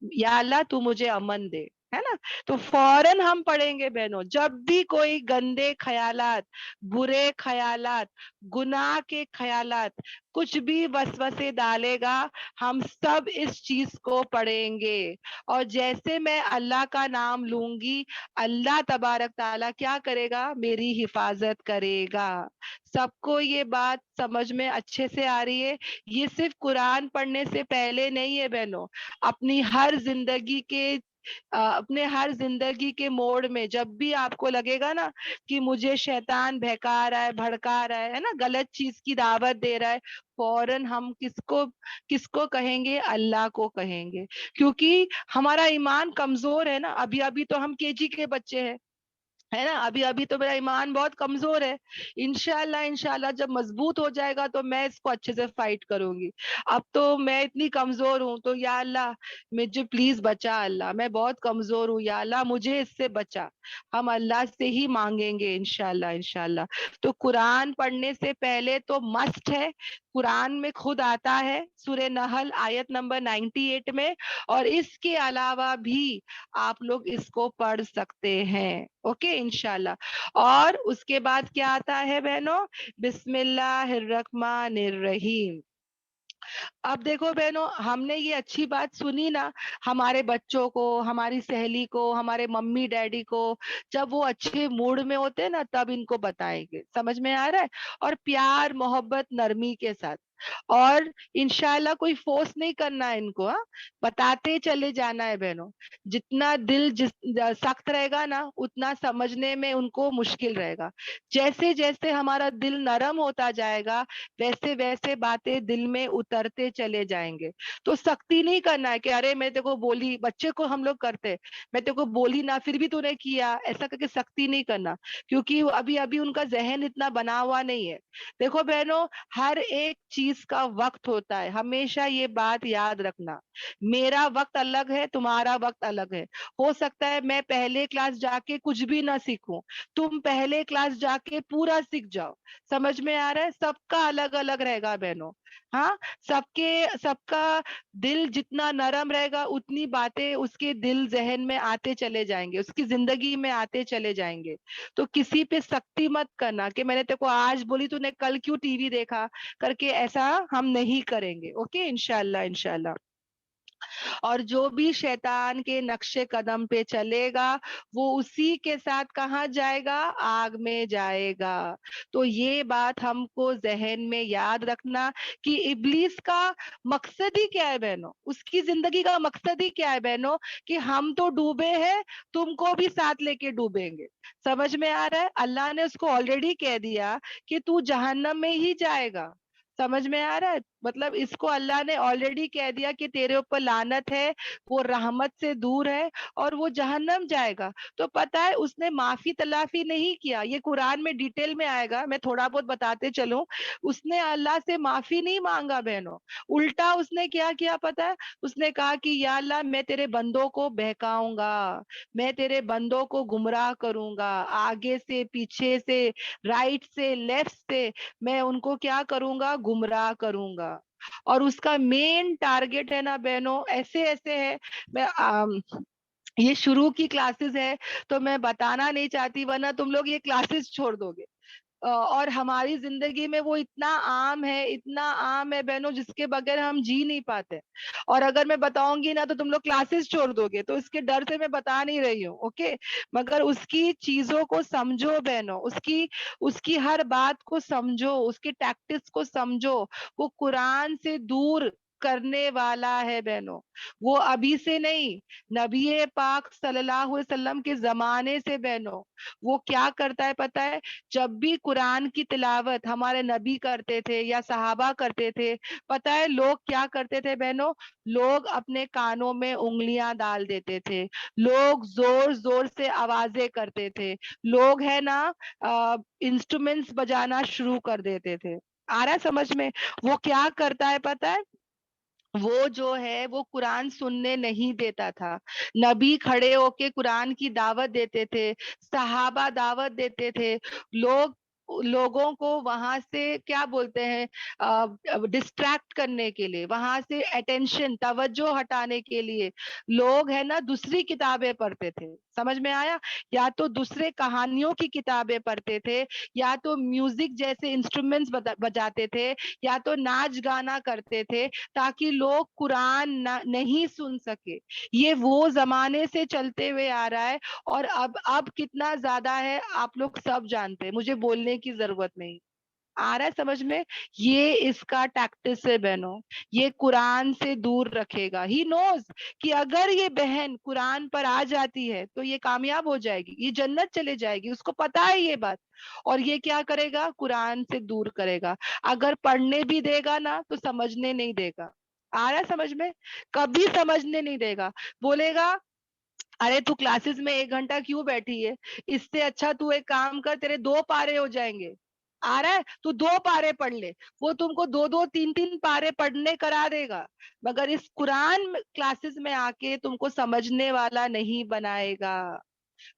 या अल्लाह तू मुझे अमन दे, है ना। तो फौरन हम पढ़ेंगे बहनों, जब भी कोई गंदे ख्यालात, बुरे ख्यालात, गुनाह के ख्यालात, कुछ भी वसवसे डालेगा, हम सब इस चीज को पढ़ेंगे। और जैसे मैं अल्लाह का नाम लूंगी, अल्लाह तबारक ताला क्या करेगा, मेरी हिफाजत करेगा। सबको ये बात समझ में अच्छे से आ रही है? ये सिर्फ कुरान पढ़ने से पहले नहीं है बहनों, अपनी हर जिंदगी के अपने हर जिंदगी के मोड़ में जब भी आपको लगेगा ना कि मुझे शैतान बहका रहा है, भड़का रहा है ना, गलत चीज की दावत दे रहा है, फौरन हम किसको किसको कहेंगे, अल्लाह को कहेंगे। क्योंकि हमारा ईमान कमजोर है ना, अभी अभी तो हम केजी के बच्चे हैं, है ना, अभी अभी तो मेरा ईमान बहुत कमजोर है। इंशाल्लाह इंशाल्लाह जब मजबूत हो जाएगा तो मैं इसको अच्छे से फाइट करूंगी। अब तो मैं इतनी कमजोर हूँ, तो या अल्लाह मुझे प्लीज बचा, अल्लाह मैं बहुत कमजोर हूँ, या अल्लाह मुझे इससे बचा। हम अल्लाह से ही मांगेंगे इंशाल्लाह इंशाल्लाह। तो कुरान पढ़ने से पहले तो मस्ट है, कुरान में खुद आता है सूरह नहल आयत नंबर 98 में, और इसके अलावा भी आप लोग इसको पढ़ सकते हैं, ओके इंशाल्लाह। और उसके बाद क्या आता है बहनों, बिस्मिल्लाहिर्रहमानिर्रहीम। अब देखो बहनों, हमने ये अच्छी बात सुनी ना, हमारे बच्चों को, हमारी सहेली को, हमारे मम्मी डैडी को, जब वो अच्छे मूड में होते हैं ना, तब इनको बताएंगे, समझ में आ रहा है, और प्यार मोहब्बत नरमी के साथ। और इंशाल्लाह कोई फोर्स नहीं करना है इनको, हाँ, बताते चले जाना है बहनों। जितना दिल सख्त रहेगा ना, उतना समझने में उनको मुश्किल रहेगा। जैसे जैसे हमारा दिल नरम होता जाएगा, वैसे वैसे बातें दिल में उतरते चले जाएंगे। तो सख्ती नहीं करना है कि अरे मैं तेरे को बोली, बच्चे को हम लोग करते, मैं तेरे को बोली ना फिर भी तूने किया, ऐसा करके सख्ती नहीं करना, क्योंकि अभी अभी उनका जहन इतना बना हुआ नहीं है। देखो बहनों, हर एक चीज का वक्त होता है, हमेशा ये बात याद रखना। मेरा वक्त अलग है, तुम्हारा वक्त अलग है। हो सकता है मैं पहले क्लास जाके कुछ भी ना सीखूं, तुम पहले क्लास जाके पूरा सीख जाओ। समझ में आ रहा है? सबका अलग अलग रहेगा बहनों। हाँ, सबका दिल जितना नरम रहेगा, उतनी बातें उसके दिल जहन में आते चले जाएंगे, उसकी जिंदगी में आते चले जाएंगे। तो किसी पे सख्ती मत करना कि मैंने तेरे को आज बोली, तूने कल क्यों टीवी देखा करके, ऐसा हम नहीं करेंगे, ओके इंशाल्लाह इंशाल्लाह। और जो भी शैतान के नक्शे कदम पे चलेगा, वो उसी के साथ कहाँ जाएगा, आग में जाएगा। तो ये बात हमको जहन में याद रखना कि इब्लीस का मकसद ही क्या है बहनों, उसकी जिंदगी का मकसद ही क्या है बहनों, कि हम तो डूबे हैं, तुमको भी साथ लेके डूबेंगे। समझ में आ रहा है? अल्लाह ने उसको ऑलरेडी कह दिया कि तू जहन्नम में ही जाएगा। समझ में आ रहा है? मतलब इसको अल्लाह ने ऑलरेडी कह दिया कि तेरे ऊपर लानत है, वो रहमत से दूर है, और वो जहन्नम जाएगा। तो पता है उसने माफी तलाफी नहीं किया, ये कुरान में डिटेल में आएगा, मैं थोड़ा बहुत बताते चलूं। उसने अल्लाह से माफी नहीं मांगा बहनों, उल्टा उसने क्या किया पता है, उसने कहा कि या अल्लाह मैं तेरे बंदों को बहकाऊंगा, मैं तेरे बंदों को गुमराह करूंगा, आगे से पीछे से, राइट से लेफ्ट से, मैं उनको क्या करूंगा, गुमराह करूंगा। और उसका मेन टारगेट है ना बहनों, ऐसे ऐसे है, मैं ये शुरू की क्लासेस है, तो मैं बताना नहीं चाहती, वरना तुम लोग ये क्लासेस छोड़ दोगे। और हमारी जिंदगी में वो इतना आम है, इतना आम है बहनों, जिसके बगैर हम जी नहीं पाते। और अगर मैं बताऊंगी ना तो तुम लोग क्लासेस छोड़ दोगे, तो इसके डर से मैं बता नहीं रही हूँ, ओके। मगर उसकी चीजों को समझो बहनों, उसकी उसकी हर बात को समझो, उसकी टैक्टिक्स को समझो। वो कुरान से दूर करने वाला है बहनों, वो अभी से नहीं, नबी पाक सल्लल्लाहु अलैहि वसल्लम के जमाने से बहनों। वो क्या करता है पता है, जब भी कुरान की तिलावत हमारे नबी करते थे या सहाबा करते थे, पता है लोग क्या करते थे बहनों, लोग अपने कानों में उंगलियां डाल देते थे, लोग जोर जोर से आवाजें करते थे, लोग है ना इंस्ट्रूमेंट्स बजाना शुरू कर देते थे। आ रहा है समझ में? वो क्या करता है पता है, वो जो है वो कुरान सुनने नहीं देता था। नबी खड़े होके कुरान की दावत देते थे, सहाबा दावत देते थे, लोग लोगों को वहां से क्या बोलते हैं, डिस्ट्रैक्ट करने के लिए, वहां से अटेंशन तवज्जो हटाने के लिए लोग है ना दूसरी किताबें पढ़ते थे। समझ में आया? या तो दूसरे कहानियों की किताबें पढ़ते थे, या तो म्यूजिक जैसे इंस्ट्रूमेंट्स बजाते थे, या तो नाच गाना करते थे, ताकि लोग कुरान नहीं सुन सके। ये वो जमाने से चलते हुए आ रहा है। और अब कितना ज्यादा है आप लोग सब जानते हैं, मुझे बोलने की जरूरत नहीं। आ रहा है समझ में? ये इसका टैक्टिस है बहनों। ये कुरान से दूर रखेगा। ही नोज कि अगर ये बहन कुरान पर आ जाती है तो ये कामयाब हो जाएगी, ये जन्नत चले जाएगी, उसको पता है ये बात। और ये क्या करेगा? कुरान से दूर करेगा। अगर पढ़ने भी देगा ना तो समझने नहीं देगा। आ रहा है समझ में? कभी समझने नहीं देगा। बोलेगा अरे तू क्लासेस में 1 घंटा क्यों बैठी है, इससे अच्छा तू एक काम कर, तेरे 2 पारे हो जाएंगे। आ रहा है? तू 2 पारे पढ़ ले। वो तुमको 2-2 3-3 पारे पढ़ने करा देगा, मगर इस कुरान क्लासेस में आके तुमको समझने वाला नहीं बनाएगा।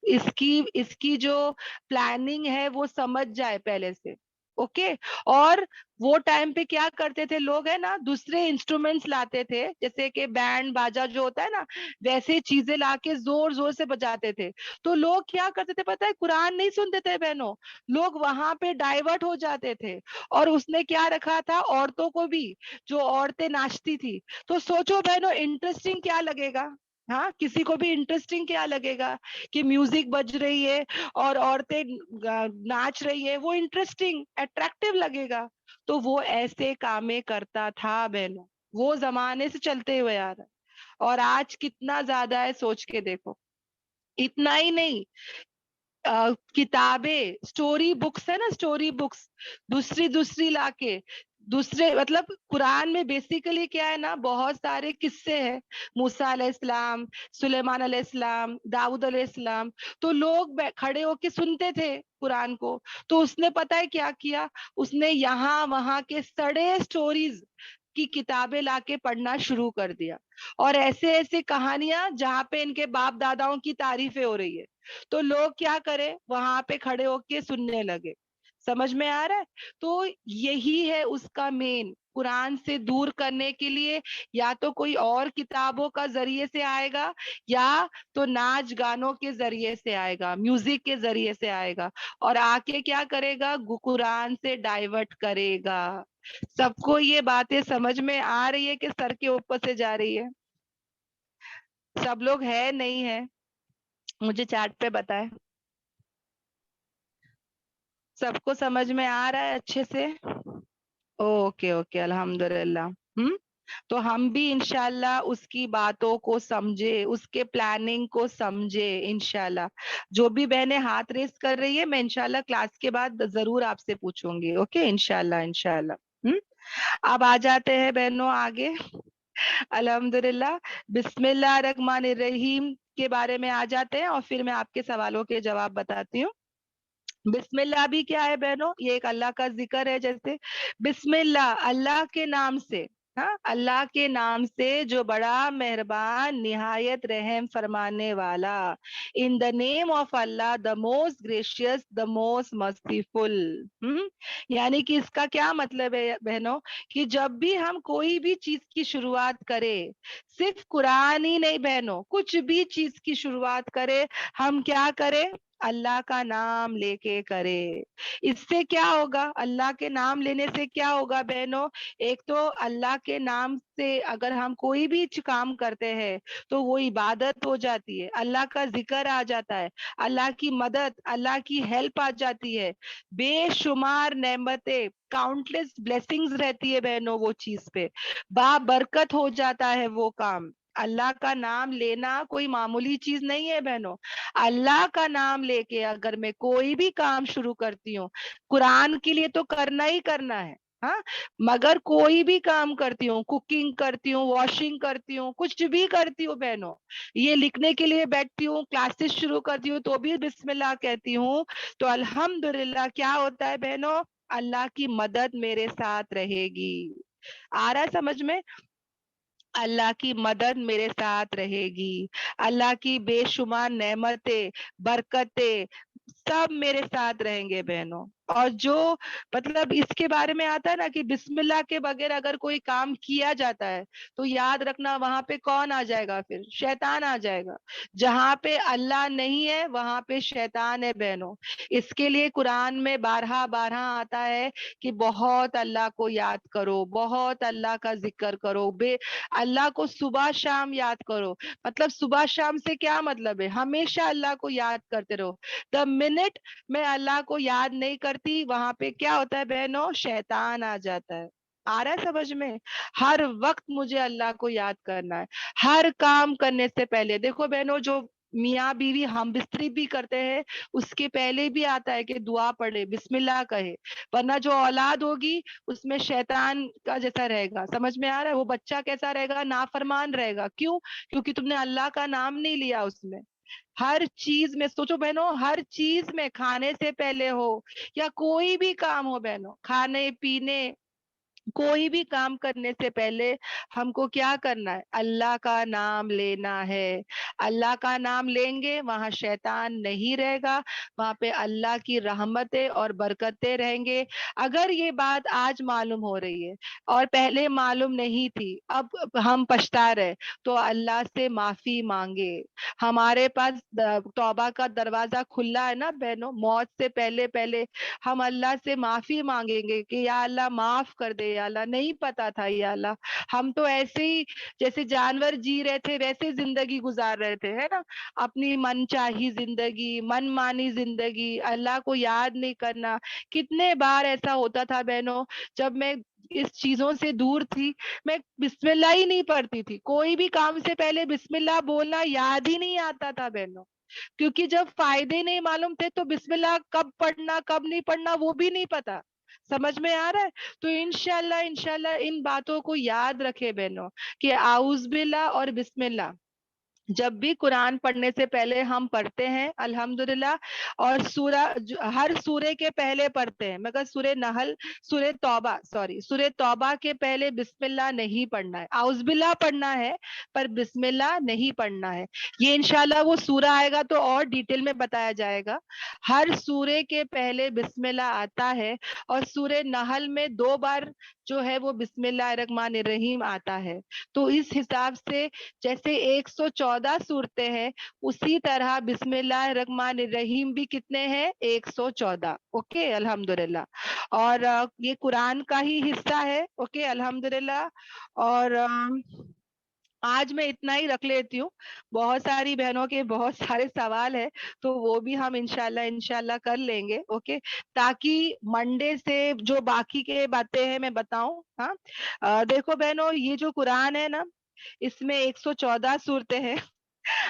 इसकी इसकी जो प्लानिंग है वो समझ जाए पहले से। ओके। और वो टाइम पे क्या करते थे लोग है ना, दूसरे इंस्ट्रूमेंट्स लाते थे, जैसे कि बैंड बाजा जो होता है ना, वैसे चीजें लाके जोर जोर से बजाते थे। तो लोग क्या करते थे पता है? कुरान नहीं सुनते थे बहनों, लोग वहां पे डाइवर्ट हो जाते थे। और उसने क्या रखा था? औरतों को भी, जो औरतें नाचती थी। तो सोचो बहनों, इंटरेस्टिंग क्या लगेगा? हाँ, किसी को भी इंटरेस्टिंग क्या लगेगा कि म्यूजिक बज रही है और औरतें नाच रही है, वो इंटरेस्टिंग अट्रैक्टिव लगेगा। तो वो ऐसे कामें करता था बहनों। वो जमाने से चलते हुए आ रहा है। और आज कितना ज्यादा है सोच के देखो। इतना ही नहीं, किताबें, स्टोरी बुक्स है ना, स्टोरी बुक्स दूसरी दूसरी लाके, दूसरे मतलब कुरान में बेसिकली क्या है ना, बहुत सारे किस्से हैं। मूसा अलैहिस्सलाम, सुलेमान अलैहिस्सलाम, दाऊद अलैहिस्सलाम। तो लोग खड़े होके सुनते थे कुरान को। तो उसने पता है क्या किया? उसने यहाँ वहां के सड़े स्टोरीज की किताबें लाके पढ़ना शुरू कर दिया। और ऐसे ऐसे कहानियां जहाँ पे इनके बाप दादाओं की तारीफें हो रही है, तो लोग क्या करे? वहां पे खड़े होके सुनने लगे। समझ में आ रहा है? तो यही है उसका मेन, कुरान से दूर करने के लिए या तो कोई और किताबों का जरिए से आएगा, या तो नाच गानों के जरिए से आएगा, म्यूजिक के जरिए से आएगा। और आके क्या करेगा? कुरान से डाइवर्ट करेगा। सबको ये बातें समझ में आ रही है कि सर के ऊपर से जा रही है? सब लोग है नहीं है? मुझे चैट पे बताए। सबको समझ में आ रहा है अच्छे से? ओके ओके, अल्हम्दुलिल्लाह। हम्म। तो हम भी इंशाल्लाह उसकी बातों को समझे, उसके प्लानिंग को समझे इंशाल्लाह। जो भी बहनें हाथ रेस कर रही है, मैं इंशाल्लाह क्लास के बाद जरूर आपसे पूछूंगी। ओके, इंशाल्लाह इंशाल्लाह। हम्म। अब आ जाते हैं बहनों आगे। अल्हम्दुलिल्लाह। बिस्मिल्लाह रहमान रहीम के बारे में आ जाते हैं, और फिर मैं आपके सवालों के जवाब बताती हूँ। बिस्मिल्लाह भी क्या है बहनों? ये एक अल्लाह का जिक्र है। जैसे बिस्मिल्लाह, अल्लाह के नाम से। हाँ, अल्लाह के नाम से जो बड़ा मेहरबान निहायत रहम फरमाने वाला। In the name of Allah, the most gracious, the most merciful. यानी कि इसका क्या मतलब है बहनों? कि जब भी हम कोई भी चीज की शुरुआत करें, सिर्फ कुरान ही नहीं बहनों, कुछ भी चीज की शुरुआत करें, हम क्या करें? अल्लाह का नाम लेके करे। इससे क्या होगा? अल्लाह के नाम लेने से क्या होगा बहनों? एक तो अल्लाह के नाम से अगर हम कोई भी काम करते हैं तो वो इबादत हो जाती है, अल्लाह का जिक्र आ जाता है, अल्लाह की मदद, अल्लाह की हेल्प आ जाती है। बेशुमार नेमतें, काउंटलेस ब्लेसिंग्स रहती है बहनों वो चीज पे। बाबरकत हो जाता है वो काम। अल्लाह का नाम लेना कोई मामूली चीज नहीं है बहनों। अल्लाह का नाम लेके अगर मैं कोई भी काम शुरू करती हूँ, कुरान के लिए तो करना ही करना है। हाँ, मगर कोई भी काम करती हूँ, कुकिंग करती हूँ, वॉशिंग करती हूँ, कुछ भी करती हूँ बहनों, ये लिखने के लिए बैठती हूँ, क्लासेस शुरू करती हूँ, तो भी बिस्मिल्लाह कहती हूँ। तो अल्हम्दुलिल्लाह क्या होता है बहनों? अल्लाह की मदद मेरे साथ रहेगी। आ रहा है समझ में? अल्लाह की मदद मेरे साथ रहेगी। अल्लाह की बेशुमार नेमतें, बरकतें सब मेरे साथ रहेंगे बहनों। اور جو مطلب اس کے بارے میں آتا ہے نا کہ بسم اللہ کے بغیر اگر کوئی کام کیا جاتا ہے تو یاد رکھنا وہاں پہ کون آ جائے گا؟ پھر شیطان آ جائے گا. جہاں پہ اللہ نہیں ہے وہاں پہ شیطان ہے بہنوں. اس کے لیے قرآن میں بارہا بارہا آتا ہے کہ بہت اللہ کو یاد کرو، بہت اللہ کا ذکر کرو، اللہ کو صبح شام یاد کرو. مطلب صبح شام سے کیا مطلب ہے؟ ہمیشہ اللہ کو یاد کرتے رہو. دا منٹ میں اللہ کو یاد نہیں کرتی وہاں پہ کیا ہوتا ہے بہنوں؟ شیطان آ جاتا ہے. آ رہا ہے سمجھ میں؟ ہر وقت مجھے اللہ کو یاد کرنا ہے. ہر کام کرنے سے پہلے دیکھو بہنوں، جو میاں بیوی ہم بستری بھی کرتے ہیں اس کے پہلے بھی آتا ہے کہ دعا پڑھے، بسم اللہ کہے، ورنہ جو اولاد ہوگی اس میں شیطان کا جیسا رہے گا. سمجھ میں آ رہا ہے؟ وہ بچہ کیسا رہے گا؟ نافرمان رہے گا. کیوں؟ کیونکہ تم نے اللہ کا نام نہیں لیا اس میں. ہر چیز میں سوچو بہنوں، ہر چیز میں کھانے سے پہلے ہو یا کوئی بھی کام ہو بہنوں، کھانے پینے کوئی بھی کام کرنے سے پہلے ہم کو کیا کرنا ہے؟ اللہ کا نام لینا ہے. اللہ کا نام لیں گے وہاں شیطان نہیں رہے گا، وہاں پہ اللہ کی رحمتیں اور برکتیں رہیں گے. اگر یہ بات آج معلوم ہو رہی ہے اور پہلے معلوم نہیں تھی، اب ہم پچھتا رہے، تو اللہ سے معافی مانگے. ہمارے پاس توبہ کا دروازہ کھلا ہے نا بہنوں. موت سے پہلے پہلے ہم اللہ سے معافی مانگیں گے کہ یا اللہ معاف کر دے، یا اللہ نہیں پتا تھا، یا اللہ ہم تو ایسے ہی جیسے جانور جی رہے تھے ویسے زندگی گزار رہے تھے، ہے نا، اپنی من چاہی زندگی، من مانی زندگی، اللہ کو یاد نہیں کرنا. کتنے بار ایسا ہوتا تھا بہنوں، جب میں اس چیزوں سے دور تھی میں بسم اللہ ہی نہیں پڑھتی تھی. کوئی بھی کام سے پہلے بسم اللہ بولنا یاد ہی نہیں آتا تھا بہنوں. کیونکہ جب فائدے نہیں معلوم تھے تو بسم اللہ کب پڑھنا کب نہیں پڑھنا وہ بھی نہیں پتا. سمجھ میں آ رہا ہے؟ تو انشاءاللہ ان باتوں کو یاد رکھے بہنوں کہ اعوذ باللہ اور بسم اللہ جب بھی قرآن پڑھنے سے پہلے ہم پڑھتے ہیں الحمدللہ. اور ہر سورے کے پہلے پڑھتے ہیں مگر سورہ توبہ کے پہلے بسم اللہ نہیں پڑھنا ہے، اعوذ باللہ پڑھنا ہے پر بسم اللہ نہیں پڑھنا ہے. یہ انشاءاللہ وہ سورہ آئے گا تو اور ڈیٹیل میں بتایا جائے گا. ہر سورے کے پہلے بسم اللہ آتا ہے اور سورہ نحل میں 2 بار جو ہے وہ بسم اللہ الرحمن الرحیم آتا ہے. تو اس حساب سے جیسے 114 صورتیں ہیں اسی طرح بسم اللہ الرحمن الرحیم بھی کتنے ہیں؟ 114. اوکے الحمدللہ. اور یہ قرآن کا ہی حصہ ہے. اوکے الحمدللہ. اور آج میں اتنا ہی رکھ لیتی ہوں. بہت ساری بہنوں کے بہت سارے سوال ہے تو وہ بھی ہم انشاءاللہ کر لیں گے. اوکے، تاکہ منڈے سے جو باقی کے باتیں ہیں میں بتاؤں. ہاں دیکھو بہنوں، یہ جو قرآن ہے نا اس میں 114 صورتیں ہیں.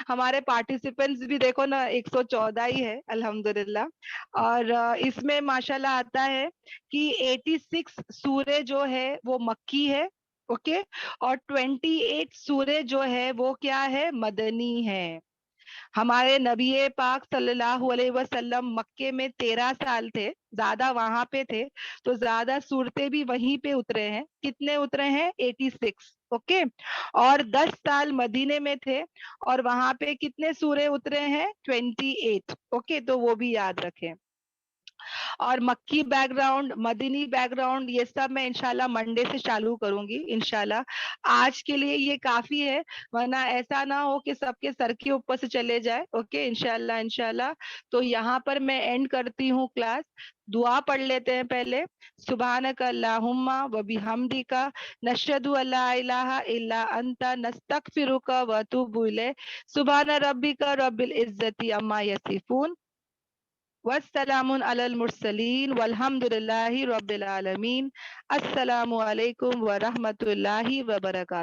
ہمارے پارٹیسپینٹس بھی دیکھو نا 114 ہی ہے الحمدللہ. اور اس میں ماشاءاللہ آتا ہے کہ 86 سورے جو ہے وہ مکی ہے. اوکے، اور 28 سورے جو ہے وہ کیا ہے؟ مدنی ہے. ہمارے نبی پاک صلی اللہ علیہ وسلم مکے میں 13 سال تھے، زیادہ وہاں پہ تھے تو زیادہ صورتیں بھی وہیں پہ اترے ہیں. کتنے اترے ہیں؟ 86. اوکے، اور 10 سال مدینے میں تھے اور وہاں پہ کتنے سورے اترے ہیں؟ 28. اوکے، تو وہ بھی یاد رکھیں. اور مکی بیک گراؤنڈ، مدنی بیک گراؤنڈ، یہ سب میں انشاءاللہ منڈے سے چالو کروں گی انشاءاللہ. آج کے لیے یہ کافی ہے ورنہ ایسا نہ ہو کہ سب کے سر کے اوپر سے چلے جائے. اوکے انشاءاللہ. تو یہاں پر میں اینڈ کرتی ہوں کلاس. دعا پڑھ لیتے ہیں پہلے. سبحانک اللہم و بحمدک نشہد ان لا الہ الا انت نستغفرک و اتوب الیک. سبحان ربک رب العزت عما یصفون والسلام علی المرسلین والحمد للہ رب العالمین. السلام علیکم ورحمۃ اللہ وبرکاتہ.